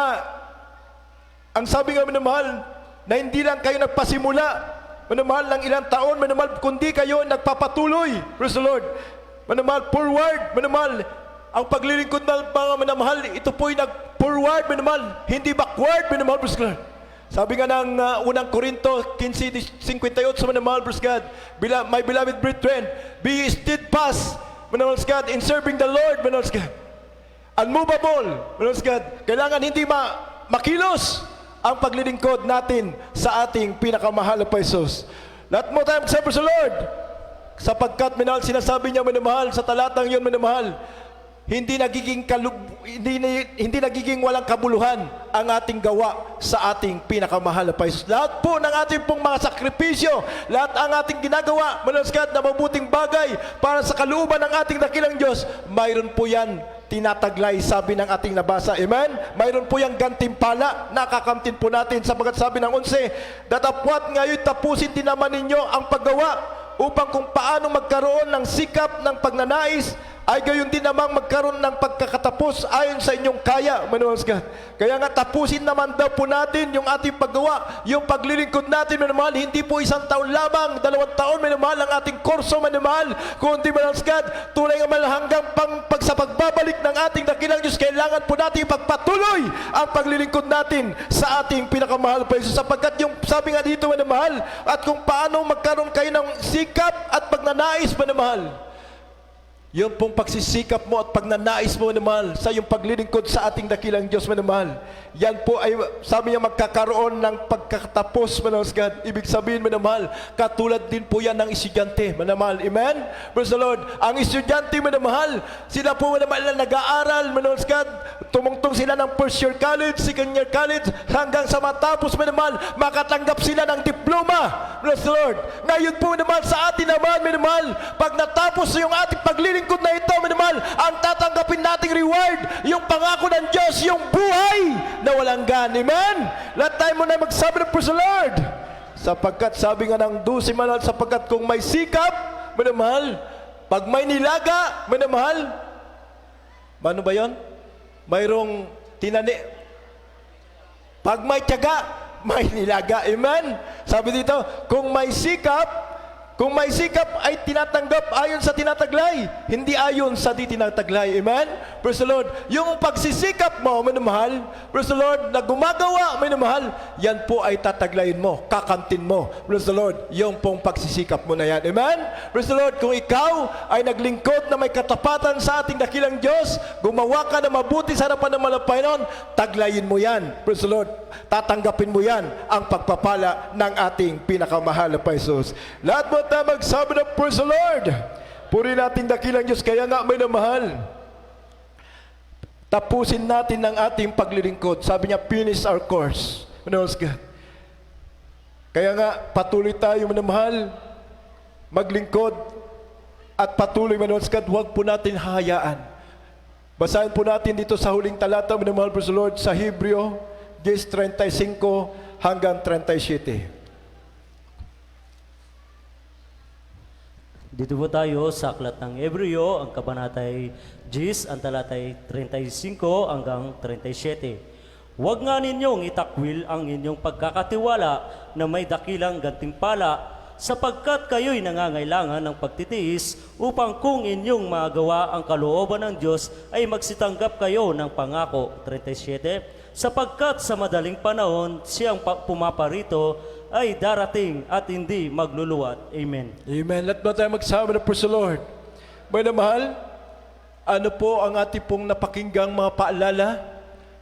ang sabi nga, minamahal, na hindi lang kayo nagpasimula, minamahal, ng ilang taon, minamahal, kundi kayo nagpapatuloy, praise the Lord, minamahal, forward, minamahal, ang paglilingkod ng mga minamahal, ito po'y nag-forward, minamahal, hindi backward, minamahal, praise the Lord. Sabi nga ng unang Korinto 15:58, minamahal, praise God, my beloved brethren, be steadfast, minamahal, God, in serving the Lord, minamahal, God, unmovable, minamahal, God, kailangan hindi makilos ang paglilingkod natin sa ating pinakamahal na Paisos. Lahat mo tayo magsabi sa Lord, sapagkat minahal, sinasabi niya, minamahal, sa talatang yun, minamahal, hindi nagiging walang kabuluhan ang ating gawa sa ating pinakamahal na Paisos. Lahat po ng ating pong mga sakripisyo, lahat ang ating ginagawa, manaskat na mabuting bagay para sa kalooban ng ating dakilang Diyos, mayroon po yan tinataglay, sabi ng ating nabasa. Amen? Mayroon po yung gantimpala, nakakamtin po natin, sapagkat sabi ng 11, datapwat ngayon tapusin din naman ninyo ang paggawa, upang kung paano magkaroon ng sikap ng pagnanais, ay gayon din namang magkaroon ng pagkakatapos ayon sa inyong kaya, manuwas ka. Kaya nga tapusin naman daw po natin yung ating paggawa, yung paglilingkod natin, manamahal, hindi po 1 taon lamang, 2 taon, manamahal, ang ating kurso, manamahal, kundi manuwas ka, tunay nga man hanggang sa pagbabalik ng ating dakilang Diyos, kailangan po natin ipagpatuloy ang paglilingkod natin sa ating pinakamahal pa Jesus, sapagkat yung sabi nga dito, manamahal, at kung paano magkaroon kayo ng sikap at pagnanais, manamahal, yung pong pagsisikap mo at pagnanais mo, manamahal, sa yung paglilingkod sa ating dakilang Diyos, manamahal, yan po ay, sabi niya, magkakaroon ng pagkatapos, manamahal, God. Ibig sabihin, manamahal, katulad din po yan ng estudyante, manamahal. Amen? Praise the Lord. Ang estudyante, manamahal, sila po, manamahal, na nag-aaral, manamahal, God. Tumungtong sila ng first year college, second year college, hanggang sa matapos, manamahal, makatanggap sila ng diploma. Praise the Lord. Ngayon po, manamahal, sa atin naman, manamahal, pag natapos yung ating paglilingkod na ito, minamahal, ang tatanggapin nating reward, yung pangako ng Diyos, yung buhay na walang gan. Amen? Lahat tayo muna magsabi ng praise the Lord. Sapagkat sabi nga ng 12, manamahal, sapagkat kung may sikap, minamahal, pag may nilaga, minamahal, ano ba yun? Mayroong tinani. Pag may tiyaga, may nilaga. Amen? Sabi dito, kung may sikap, Kung may sikap ay tinatanggap ayon sa tinataglay, hindi ayon sa di tinataglay. Amen? Praise the Lord. Yung pagsisikap mo, minamahal, praise the Lord, na gumagawa, minamahal, yan po ay tataglayin mo, kakamtin mo. Praise the Lord. Yung pong pagsisikap mo na yan. Amen? Praise the Lord. Kung ikaw ay naglingkod na may katapatan sa ating dakilang Diyos, gumawa ka na mabuti sa harapan ng Panginoon, taglayin mo yan. Praise the Lord. Tatanggapin mo yan ang pagpapala ng ating pinakamahal na Jesus. Lahat mo tayo magsabi ng praise the Lord. Puri natin dakilang Diyos. Kaya nga may namahal, tapusin natin ang ating paglilingkod. Sabi niya, finish our course. Manoos God. Kaya nga, patuloy tayo manamahal, maglingkod, at patuloy manoos God. Huwag po natin hahayaan. Basahin po natin dito sa huling talata, manamahal praise the Lord, sa Hebreo 10:35 hanggang 37. Dito po tayo sa aklat ng Hebreo, ang kabanatay 10, ang talatay 35 hanggang 37. Huwag nga ninyong itakwil ang inyong pagkakatiwala na may dakilang gantimpala, sapagkat kayo'y nangangailangan ng pagtitiis upang kung inyong magawa ang kalooban ng Diyos ay magsitanggap kayo ng pangako. 37. Sapagkat sa madaling panahon siyang pumaparito ay darating at hindi magluluwat. Amen. Amen. Let mo tayo magsabi na praise the Lord. May namahal, ano po ang ating pong napakinggang mga paalala?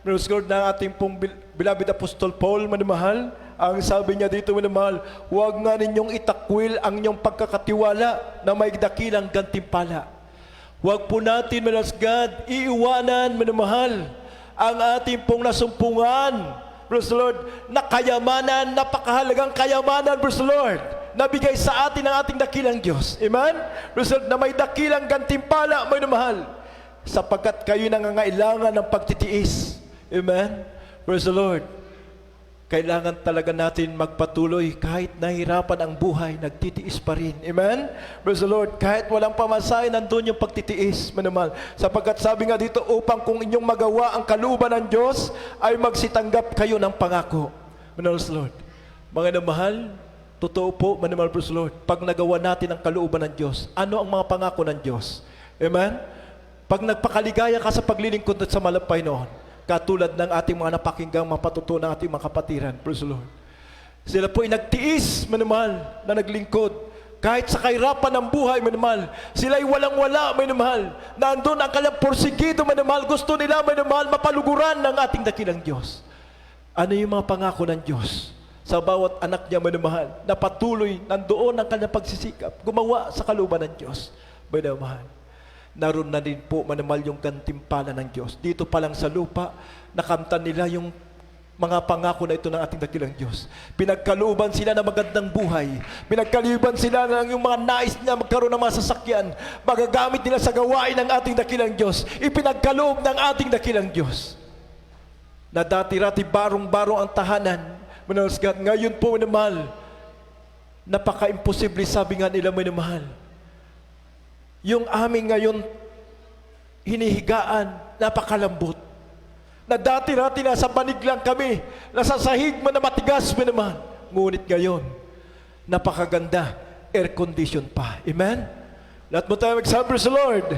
Praise Lord, na ating pong beloved Apostol Paul, manamahal. Ang sabi niya dito, manamahal, huwag nga ninyong itakwil ang inyong pagkakatiwala na may dakilang gantimpala. Huwag po natin, manas God, iiwanan, manamahal, ang ating pong nasumpungan, praise the Lord, na kayamanan, napakahalagang kayamanan, praise the Lord, nabigay sa atin ng ating dakilang Diyos. Amen? Praise the Lord, na may dakilang gantimpala, may namahal, sapagkat kayo nangangailangan ng pagtitiis. Amen? Praise the Lord. Kailangan talaga natin magpatuloy kahit nahirapan ang buhay, nagtitiis pa rin. Amen? Praise the Lord. Kahit walang pamasahe, nandun yung pagtitiis. Manamahal. Sapagkat sabi nga dito, upang kung inyong magawa ang kalooban ng Diyos, ay magsitanggap kayo ng pangako. Manamahal, praise the Lord. Mga namahal, totoo po, manamahal, praise the Lord. Pag nagawa natin ang kalooban ng Diyos, ano ang mga pangako ng Diyos? Amen? Pag nagpakaligaya ka sa paglilingkod at sa malapay noon, katulad ng ating mga napakinggang mapatuto ng ating mga kapatiran. Praise the Lord. Sila po ay nagtiis, manamahal, na naglingkod. Kahit sa kahirapan ng buhay, manamahal, sila ay walang-wala, manamahal. Nandun ang kanyang porsigido, manamahal. Gusto nila, manamahal, mapaluguran ng ating dakilang Diyos. Ano yung mga pangako ng Diyos sa bawat anak niya, manamahal, na patuloy nandoon ang kanyang pagsisikap, gumawa sa kalooban ng Diyos, manamahal. Naroon na din po, manamahal, yung gantimpala ng Diyos. Dito pa lang sa lupa, nakamtan nila yung mga pangako na ito ng ating dakilang Diyos. Pinagkalooban sila ng magandang buhay. Pinagkalooban sila ng yung mga nais niya magkaroon ng mga sasakyan. Magagamit nila sa gawain ng ating dakilang Diyos. Ipinagkaloob ng ating dakilang Diyos. Na dati-rati barong-barong ang tahanan. Manasgat, ngayon po, manamahal, napaka-imposible, sabi nga nila, manamahal. Yung aming ngayon hinihigaan, napakalambot. Na dati-rati nasa banig lang kami, nasa sahig man na matigas mo naman. Ngunit ngayon, napakaganda, air condition pa. Amen? Lahat mo tayo magsabi sa Lord.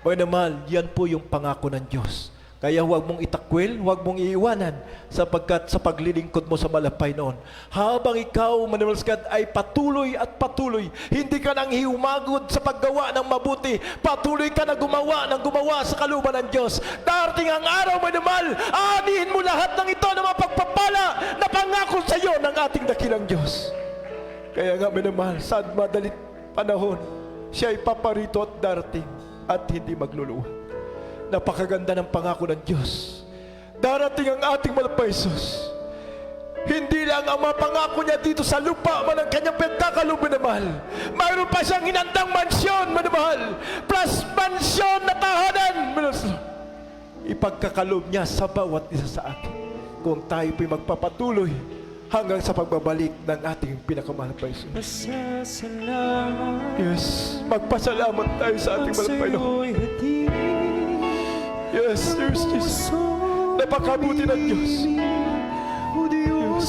Mga naman, yan po yung pangako ng Diyos. Kaya huwag mong itakwil, huwag mong iiwanan, sapagkat sa paglilingkod mo sa malapay noon, habang ikaw, manamalaskat, ay patuloy at patuloy, hindi ka nang hiumagod sa paggawa ng mabuti, patuloy ka na gumawa sa kalooban ng Diyos. Darating ang araw, manamal, aanihin mo lahat ng ito na mapagpapala na pangako sa iyo ng ating dakilang Diyos. Kaya nga, manamal, sa madalit panahon, siya ay paparito at darating at hindi magluluwa. Napakaganda ng pangako ng Diyos. Darating ang ating malapaisos. Hindi lang ang mga pangako niya dito sa lupa, man ang kanyang pagkakaloob, manamahal. Mayroon pa siyang hinandang mansyon, manamahal. Plus mansyon na tahanan, manamahal. Ipagkakaloob niya sa bawat isa sa atin. Kung tayo po'y magpapatuloy hanggang sa pagbabalik ng ating pinakamahal na Paisos. Yes, magpasalamat tayo sa ating mahal na Panginoon. Yes, Jesus. Napakabuti ng Diyos. Diyos,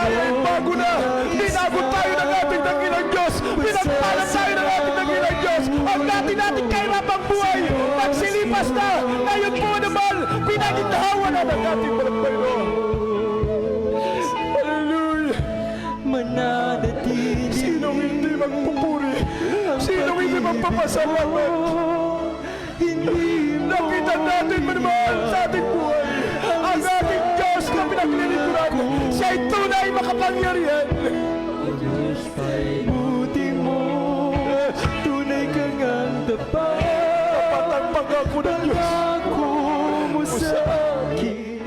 tayo ay bago na. Binago tayo ng ating dakilang Diyos. Pinagpala tayo ng ating dakilang Diyos. Ang nating kahirapang buhay, nagsilipas na. Ngayon po naman, pinaginhawa na ng ating Panginoon. Hallelujah. Mananatili. Sinong hindi magpupuri? Sinong hindi magpapasalamat? Nakita natin naman sa ating buhay ang ating Diyos na pinaglilingkuran. Siya'y tunay makapangyarihan. Diyos buti mo, tunay kang ang tapat. Tapat ang pangako ng Diyos. Pangako mo sa akin,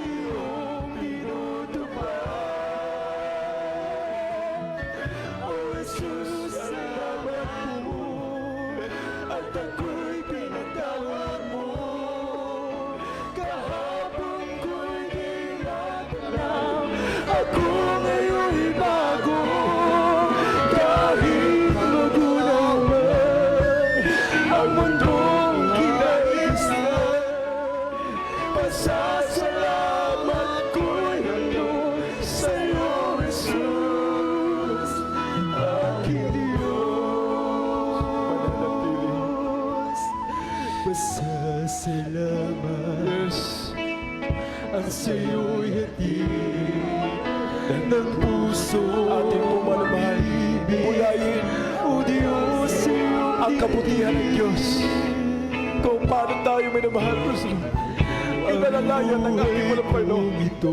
iyong tinutupad. O Jesus, salamat po, at ako'y pinatawag mo. Kahapon ko'y dinatalaw, ako ngayon'y bago. Kahit magulang man ang mundong kinais na, pasasalamat ko'y nandun sa'yo, Jesus, aking Diyos. Pasasalamat ang sa'yo'y hatid ng puso Ating pumalabal, bulayin o Diyos, ang kabutihan ng Diyos. Kung paano tayo minamahal, Kristo. Inalalayan ng ating walang Panginoon. ito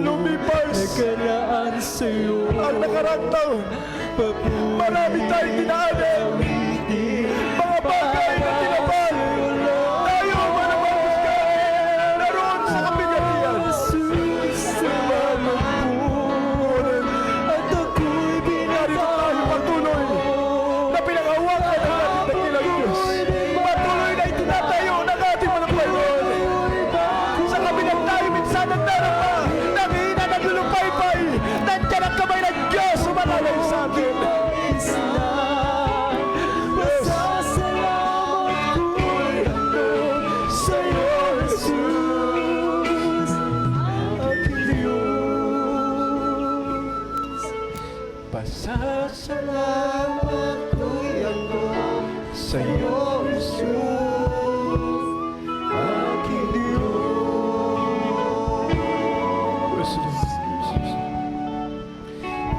Lumipas nagkaraan sa'yo. ang nakaraang taon. Marami tayong dinaanan. Mga bagay na tinabal. Tayo manamahal naroon sa kabigatian. Salamat po, at ako'y Narito tayo patuloy na pinanghawakan ng ating dakilang Diyos. Patuloy na itinatayo ng ating mga Panginoon. Sa kabilang tayo minsan ang darapa, nanghihina, naglulupaypay, nandiyan ang kamay ng Diyos umalalay sa atin. Pasasalamat ko'y nandun sa'yo, Jesus, aking Diyos. Pasasalamat ko'y andon sa iyo, Jesus, aking Diyos.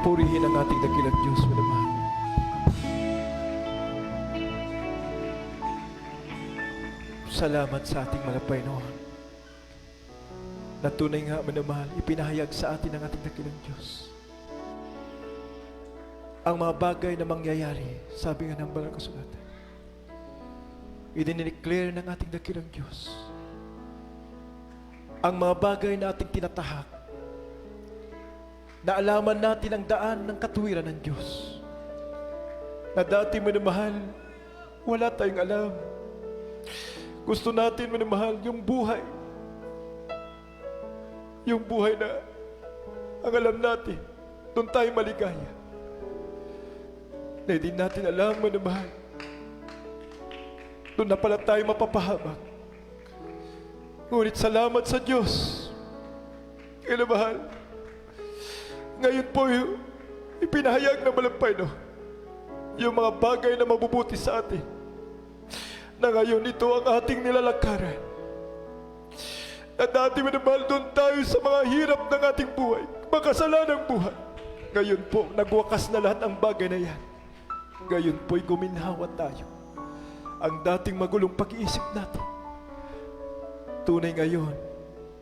Purihin ang ating dakilang Diyos, minamahal. Salamat sa ating malapay Panginoon. Na tunay nga, minamahal, ipinahayag sa atin ang ating dakilang Diyos. Ang mga bagay na mangyayari, sabi nga ng banal na kasulatan, idinideclare ng ating dakilang Diyos. Ang mga bagay na ating tinatahak, na alaman natin ang daan ng katuwiran ng Diyos. Na dati minamahal, wala tayong alam. Gusto natin minamahal yung buhay. Yung buhay na ang alam natin, doon tayo maligaya. Na hindi natin alam minamahal. Doon na pala tayo mapapahabag. Ngunit salamat sa Diyos. Kaya mahal, ngayon po ipinahayag ng malampay yung mga bagay na mabubuti sa atin. Na ngayon ito ang ating nilalakaran. Na dati minamahal doon tayo sa mga hirap ng ating buhay, makasalanang buhay. Ngayon po, nagwakas na lahat ang bagay na yan. Ngayon po'y guminhawa tayo. Ang dating magulong pag-iisip natin, tunay ngayon,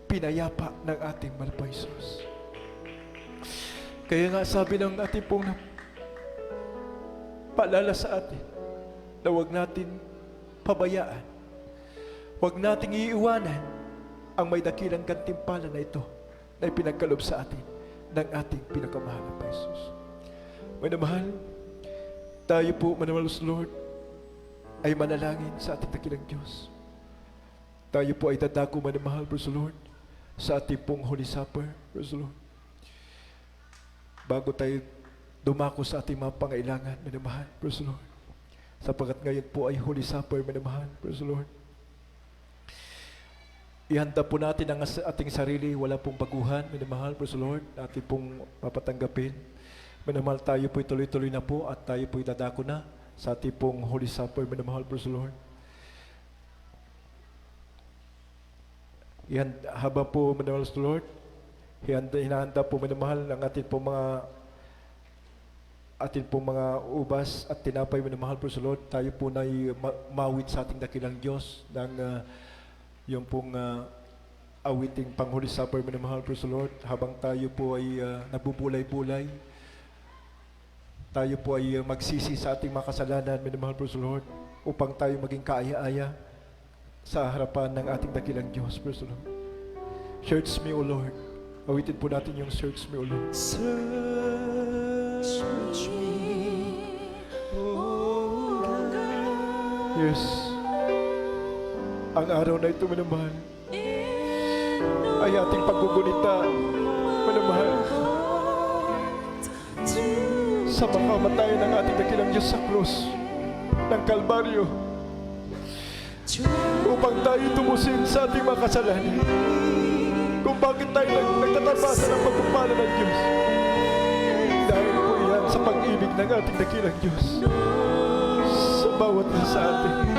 pinayapa ng ating mahal na Jesus. Kaya nga sabi ng ating pong paalala sa atin, na huwag natin pabayaan, huwag nating iiwanan ang may dakilang gantimpala na ito na ipinagkalob sa atin ng ating pinakamahal na Jesus. Manamahal, tayo po, manamahal sa Lord, ay manalangin sa ating dakilang Diyos. Tayo po ay dadako, manamahal, praise the Lord, sa ating pong Holy Supper, praise the Lord. Bago tayo dumako sa ating mga pangailangan, manamahal, praise the Lord. Sapagkat ngayon po ay Holy Supper, manamahal, praise the Lord. Ihanda po natin ang ating sarili, wala pong baguhan, minamahal, praise the Lord, natin pong papatanggapin. Minamahal, tayo po'y tuloy-tuloy na po at tayo po'y dadako na sa ating pong Holy Supper, minamahal, praise the Lord. Habang po, minamahal, praise the Lord, hinahanda po, minamahal, ang ating pong mga ubas at tinapay, minamahal, praise the Lord, tayo po na'y mawit sa ating dakilang Diyos ng yung pong awiting pang Holy Supper, minamahal, praise the Lord, habang tayo po ay nabubulay-bulay, tayo po ay magsisi sa ating mga kasalanan, minamahal, praise the Lord, upang tayo maging kaaya-aya sa harapan ng ating dakilang Diyos, praise the Lord. Search me, O Lord. Awitin po natin yung Search me, O Lord. Search me, O God. Yes. Ang araw na ito, minamahal, ay ating paggugunita, minamahal, sa makamatay ng ating dakilang Diyos sa krus ng Kalbaryo, upang tayo tumusin sa ating mga kasalanan, kung bakit tayo nagtatabasa ng pagpapala ng Diyos. Dahil po yan sa pag-ibig ng ating dakilang Diyos sa bawat isa sa atin.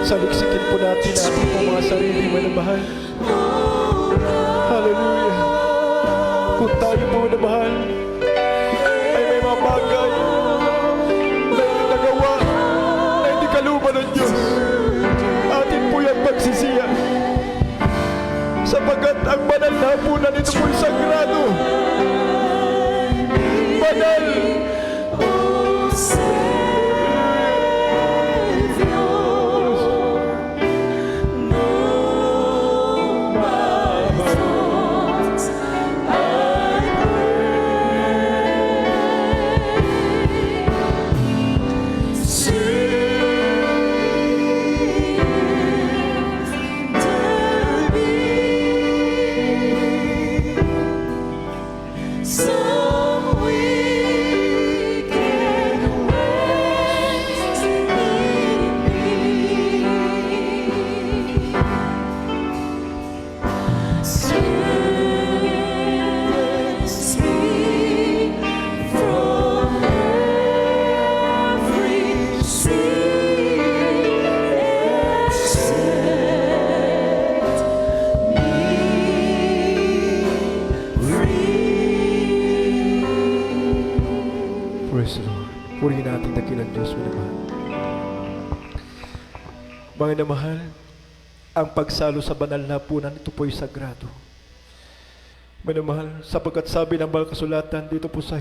Saliksikin po natin ang ating pong mga sarili, minamahal. Hallelujah. Kung tayo po, minamahal, ay may mga bagay na nagawa na hindi kalooban ng Diyos, atin po yung pagsisiya. Sapagkat ang banal na hapunan ito po'y sagrado. Banal. Praise the Lord. Purihin natin dakilang Diyos, minamahal. Mga namahal, ang pagsalo sa banal na hapunan, ito po'y sagrado. Minamahal, sapagkat sabi ng banal kasulatan dito po sa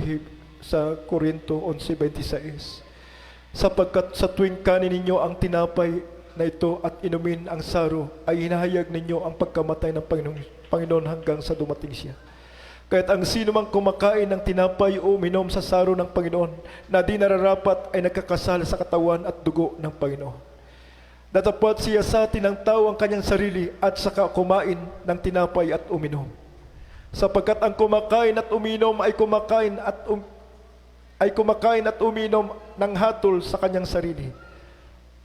Korinto 11:26, sapagkat sa tuwing kanin ninyo ang tinapay na ito at inumin ang saro, ay hinahayag ninyo ang pagkamatay ng Panginoon hanggang sa dumating siya. Kahit ang sino mang kumakain ng tinapay o uminom sa saro ng Panginoon na di nararapat ay nagkakasala sa katawan at dugo ng Panginoon. Datapwat siya sa atin ng tao ang kanyang sarili at saka kumain ng tinapay at uminom. Sapagkat ang kumakain at uminom ay kumakain at uminom ng hatol sa kanyang sarili,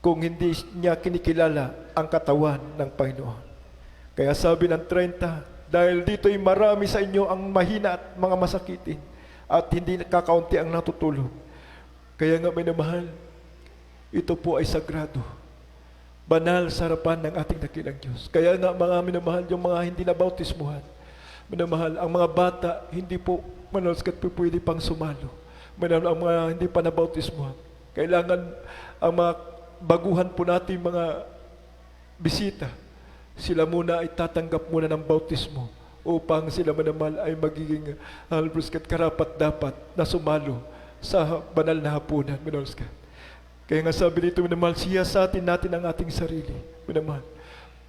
kung hindi niya kinikilala ang katawan ng Panginoon. Kaya sabi ng 30, dahil dito'y marami sa inyo ang mahina at mga masakitin at hindi kakaunti ang natutulog. Kaya nga minamahal, ito po ay sagrado, banal sa harapan ng ating dakilang Diyos. Kaya nga mga minamahal, yung mga hindi nabautismuhan, minamahal, ang mga bata hindi po manalskat po pwede pang sumalo. Ang mga hindi pa nabautismo, kailangan ang mga baguhan po natin mga bisita, sila muna ay tatanggap muna ng bautismo upang sila manamal ay magiging halbruskat karapat dapat na sumalo sa banal na hapunan. Minolskat. Kaya nga sabi dito, minamahal, siyasatin natin ang ating sarili, minamahal,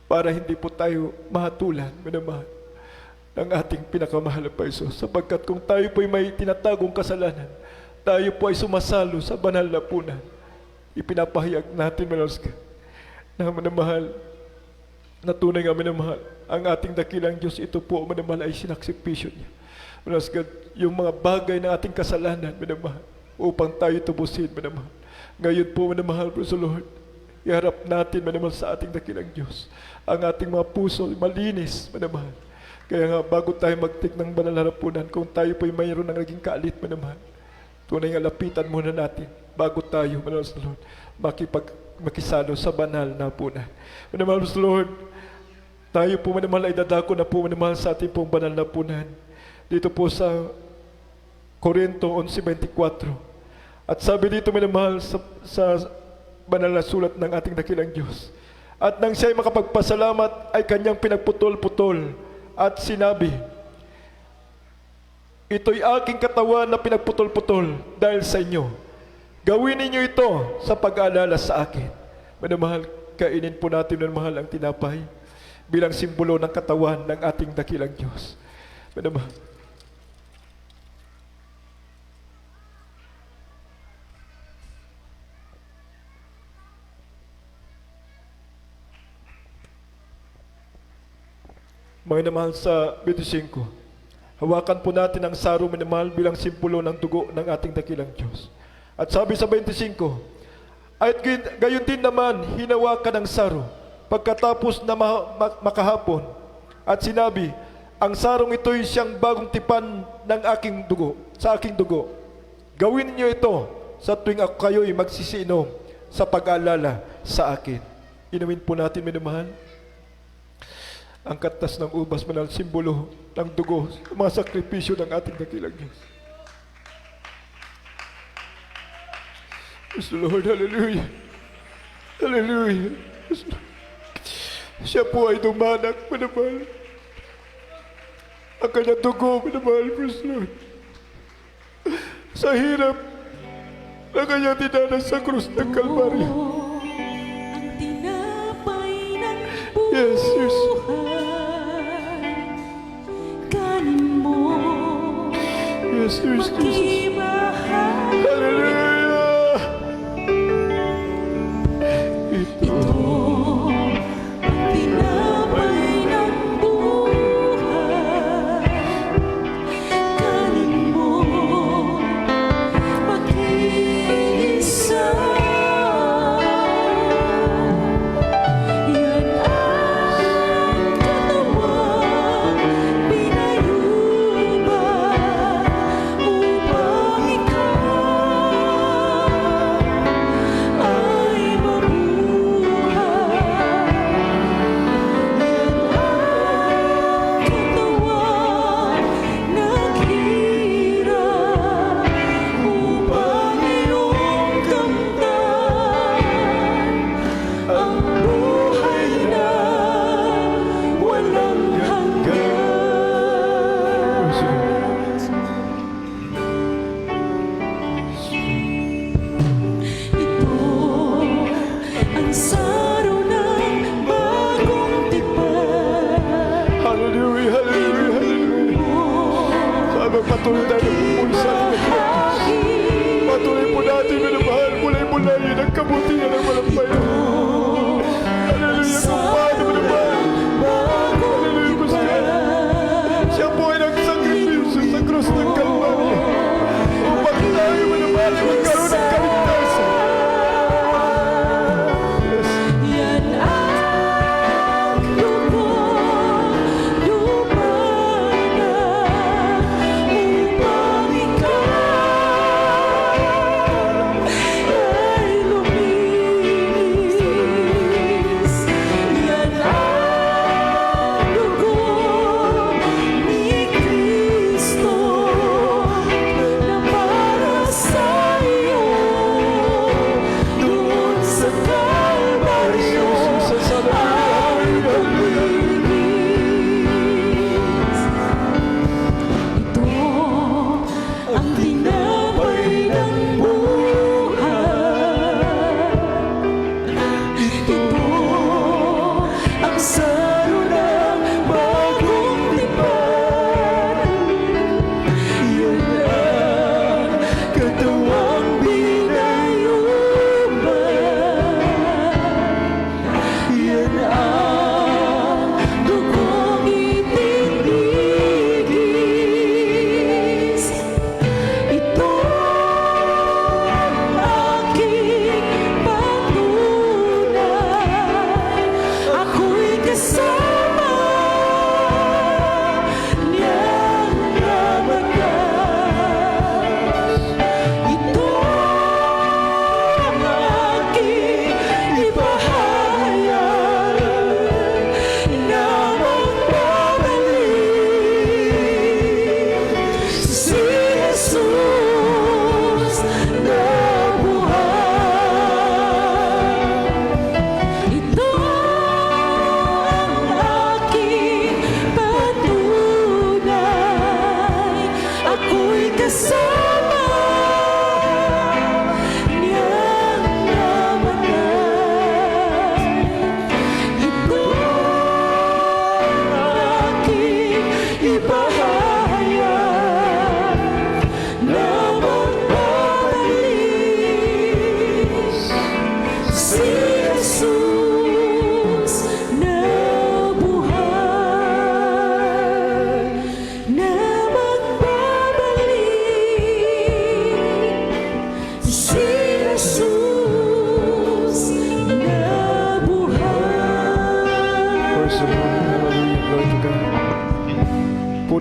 para hindi po tayo mahatulan, minamahal, ng ating pinakamahal na Paisos. Sapagkat kung tayo po ay may tinatagong kasalanan, tayo po ay sumasalo sa banal na hapunan. Ipinapahayag natin, minamahal, na minamahal, na tunay nga minamahal, ang ating dakilang Diyos, ito po, minamahal, ay sinakripisyo niya. Minamahal, yung mga bagay na ating kasalanan, minamahal, upang tayo tubusin, minamahal. Ngayon po, minamahal po sa Lord, iharap natin, minamahal, sa ating dakilang Diyos, ang ating mga puso malinis, minamahal. Kaya nga, bago tayo magtik ng banal na hapunan, kung tayo po'y mayroon ng naging kaalit, minamahal, tunay nga lapitan muna natin, bago tayo, minamahal sa Lord, makisalo sa banal na hapunan. Minamahal sa Lord, tayo po, minamahal, ay dadako na po, minamahal, sa ating pong banal na hapunan. Dito po sa Korinto 11:24. At sabi dito, minamahal, sa banal na sulat ng ating dakilang Diyos. At nang siya'y makapagpasalamat, ay kanyang pinagputol-putol at sinabi, ito'y aking katawan na pinagputol-putol dahil sa inyo. Gawin ninyo ito sa pag-aalala sa akin. Minamahal, kainin po natin, minamahal, ang tinapay bilang simbolo ng katawan ng ating dakilang Diyos. Minamahal, mga minamahal, sa 25, hawakan po natin ang saro, minamahal, bilang simbolo ng dugo ng ating dakilang Diyos. At sabi sa 25, at gayon din naman, hinawakan ang saro pagkatapos na makahapon. At sinabi, ang sarong ito'y siyang bagong tipan ng aking dugo, sa aking dugo. Gawin niyo ito sa tuwing ako kayo'y magsisiinom sa pag-aalala sa akin. Inumin po natin, minamahal, ang katas ng ubas, manal, simbolo ng dugo, mga sakripisyo ng ating dakilang Diyos. Yes, Lord, hallelujah. Hallelujah. Yes, Lord. Siya po ay dumanak, manamahal. Ang kanyang dugo, manamahal, praise Lord. Sa hirap na kanyang dinanas sa krus ng Kalbaryo. Ang tinapay ng Yes, yes. kanin mo, Yes, yes, Jesus. magibahal. Hallelujah. Ito. Ang tinapay ng buhay, kanin mo, mag-iisa. Yan ang katawan pinayubay upang ikaw ay mabuhay. Yan ang katawan naghirap upang iyong kamtan ang buhay na walang hanggan. Ito ang saro ng bagong tipan. Hallelujah, hallelujah, hallelujah. Sabi, patuloy tayo pumulsa. Patuloy po natin, minamahal, mulay-mulayin ang kabutihan ng walang bayan. Hallelujah, kung paano, minamahal. Hallelujah, po siya. Siya po ay nagsakripisyo sa krus ng Kalbaryo upang tayo, minamahal, ay magkaroon ng kaligtasan. Yes. Yan ang dugo lumanan upang ikaw ay luminis.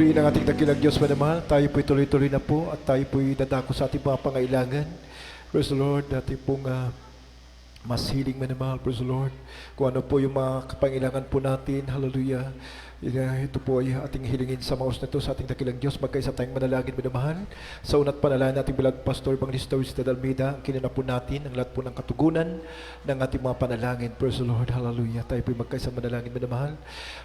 purihin ang ating dakilang Diyos manamahal. Tayo po'y tuloy-tuloy na po at tayo po'y dadako sa ating mga pangailangan. Praise the Lord, ating pong mas hiling manamahal, praise the Lord. Kung ano po yung mga kapangailangan po natin, hallelujah. Ito po ay ating hilingin sa mga oras na ito sa ating dakilang Diyos. Magkaisa tayong manalangin manamahal. Sa unat panalangin nating Beloved Pastor Evangelista Winston Almeida, ang kinina po natin ang lahat po ng katugunan ng ating mga panalangin. Praise the Lord, hallelujah. Tayo po magkaisa manalangin manamahal.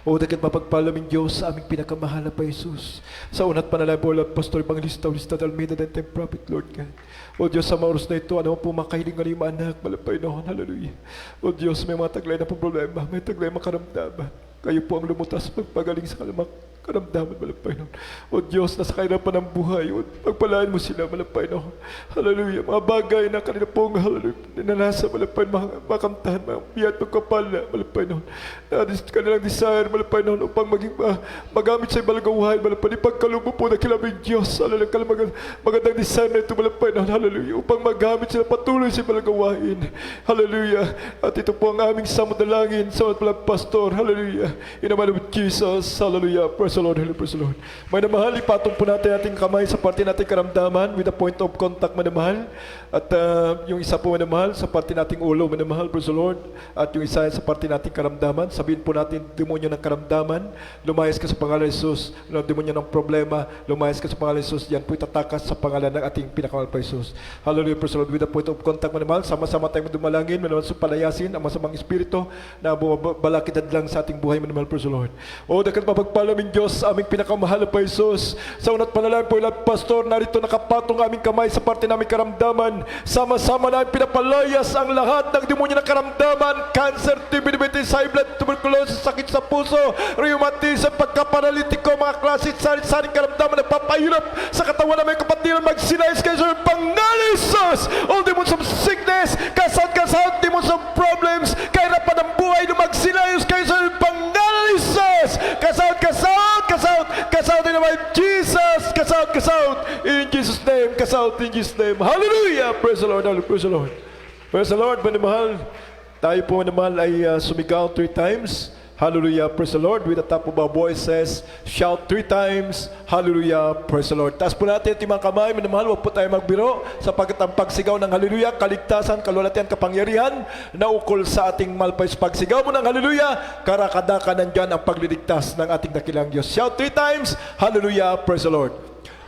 O dagat mapagpalaming Diyos sa aming pinakamahal na pa Jesus. Sa unat panalangin po, Beloved Pastor Evangelista Winston Almeida, and time prophet, Lord God. O Diyos, sa mga oras na ito, ano po makahiling ng iyong anak, malapay noon, hallelujah. O Diyos, may mga taglay na po problema, may taglay makaramdaman. Kayo po ang lumutas pagpagaling sa karamdaman, malapay noon. O Diyos, nasa kahirapan ng buhay, o pagpalaan mo sila, malapay noon. Hallelujah. Mga bagay na kanila pong, hallelujah, ninanasa, malapay, mga kantahan, mga biyat, magkapala, malapay noon. Kanilang desire, malapay noon, upang maging magamit sa ibang gawain, malapay, ipagkalubo po na kilabing Diyos, hallelujah, magandang desire na ito, malapay noon, hallelujah, upang magamit sila patuloy sa ibang gawain, hallelujah. At ito po ang aming samudalangin, sa mga pastor, hallelujah, in the name of Jesus, hallelujah. Praise the Lord, hallelujah, praise the Lord. May namahal, ipatong po natin ating kamay sa parte nating karamdaman with a point of contact, manamahal. At yung isa po, manamahal, sa parte nating ulo, manamahal, praise the Lord. At yung isa sa parte nating karamdaman, sabihin po natin, demonyo ng karamdaman, lumayas ka sa pangalan ni Jesus. Demonyo ng problema, lumayas ka sa pangalan ni Jesus. Yan po itatakas sa pangalan ng ating pinakamahal pa Jesus. Hallelujah, praise the Lord. With a point of contact, manamahal, sama-sama tayong dumalangin, manamahal, sa palayasin ang masamang espiritu na bumabalakid lang sa ating buhay, manamahal, praise the Lord. O dakat mapagpalaming Diyos, aming pinakamahal na pa Jesus. Sa unat panalangin po, ilang pastor, narito nakapatong aming kamay sa parte naming karamdaman. Sama-sama namin pinapalayas ang lahat ng demonyo ng karamdaman, cancer, TB, diabetes, high blood, tuberculosis, sakit sa puso, rheumatism, pagkaparalitiko, mga klase, saring karamdaman na papahirap sa katawan ng may kapatiran, magsinayos kayo sa pangalisos. All demons of sickness, kasad, demons of problems, kahirapan ng buhay na magsinayos kayo sa pangalisos. Kasad in the name of Jesus, kasad in Jesus name, kasad in Jesus name. Hallelujah, praise the Lord, hallelujah, praise the Lord. Praise the Lord, manamahal. Tayo po manamahal ay sumigaw 3 times. Hallelujah, praise the Lord. With the top of our voices, shout 3 times. Hallelujah, praise the Lord. Taas po natin ang mga kamay, manamahal. Huwag po tayo magbiro sapagkat ang pagsigaw ng hallelujah, kaligtasan, kalulatian, kapangyarihan na ukol sa ating malpais. Pagsigaw mo ng hallelujah, karakadaka nandyan ang pagliligtas ng ating dakilang Diyos. Shout 3 times. Hallelujah, praise the Lord.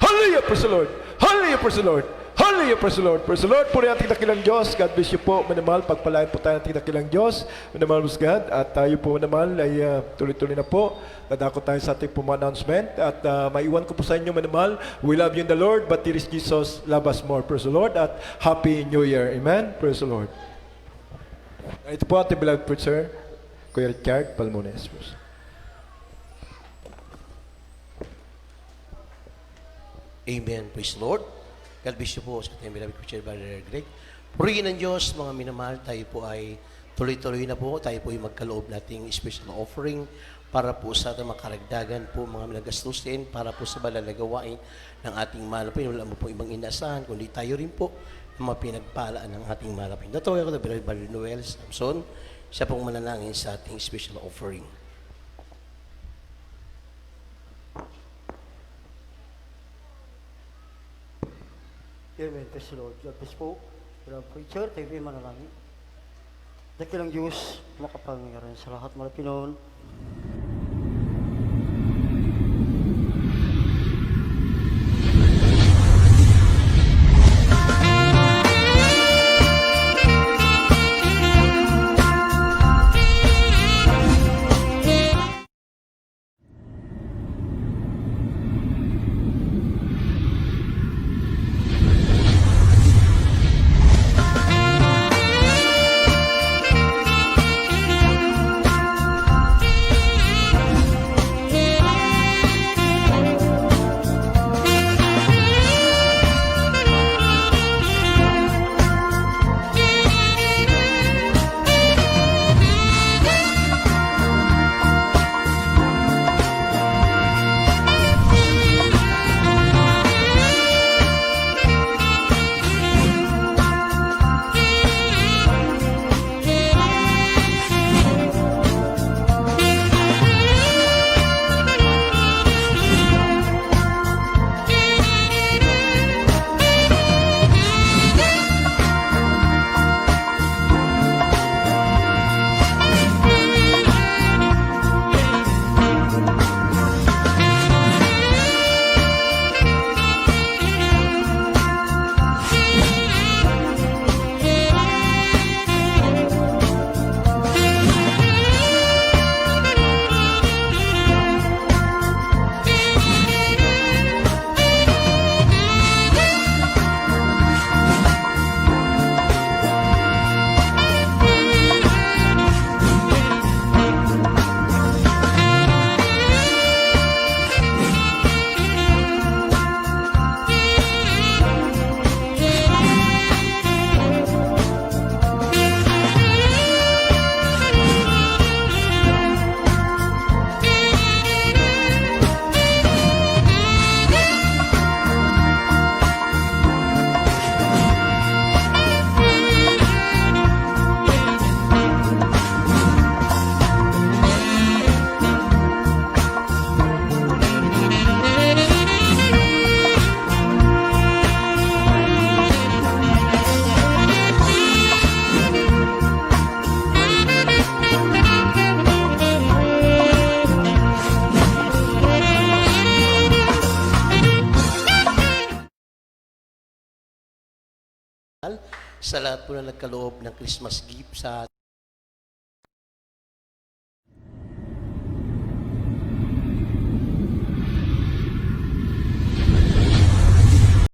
Hallelujah, praise the Lord. Hallelujah, praise the Lord. Hallelujah, praise the Lord. Praise the Lord. Puri ating dakilang Diyos. God bless you po, manamahal. Pagpalain po tayo ng ating dakilang Diyos. Manamahal, God. At tayo po, manamahal, ay tuloy-tuloy na po. Dadako tayo sa ating pong announcement. At maiwan ko po sa inyo, manamahal. We love you in the Lord, but it is Jesus love us more. Praise the Lord. At Happy New Year. Amen. Praise the Lord. Ito po ating beloved preacher, Kuya Richard Palmones. Amen. Praise the Lord. God bless you po sa ating beloved preacher, Brother Greg. Purihin ng Diyos, mga minamahal, tayo po ay tuloy-tuloy na po. Tayo po ay magkaloob nating special offering para po sa ating makaragdagan po mga minagastusin para po sa banal na gawain ng ating malapin. Wala mo po ibang inaasahan, kundi tayo rin po ang mga pinagpalaan ng ating malapin. Natuloy ako na Brother Noel Samson, siya pong mananangin sa ating special offering. Amen. Praise the Lord. God bless po. Walang preacher, tayo ay manalangin. Dakilang Diyos, makapangyarihan sa lahat mga Pinoon. sa lahat po na nagkaloob ng Christmas gift sa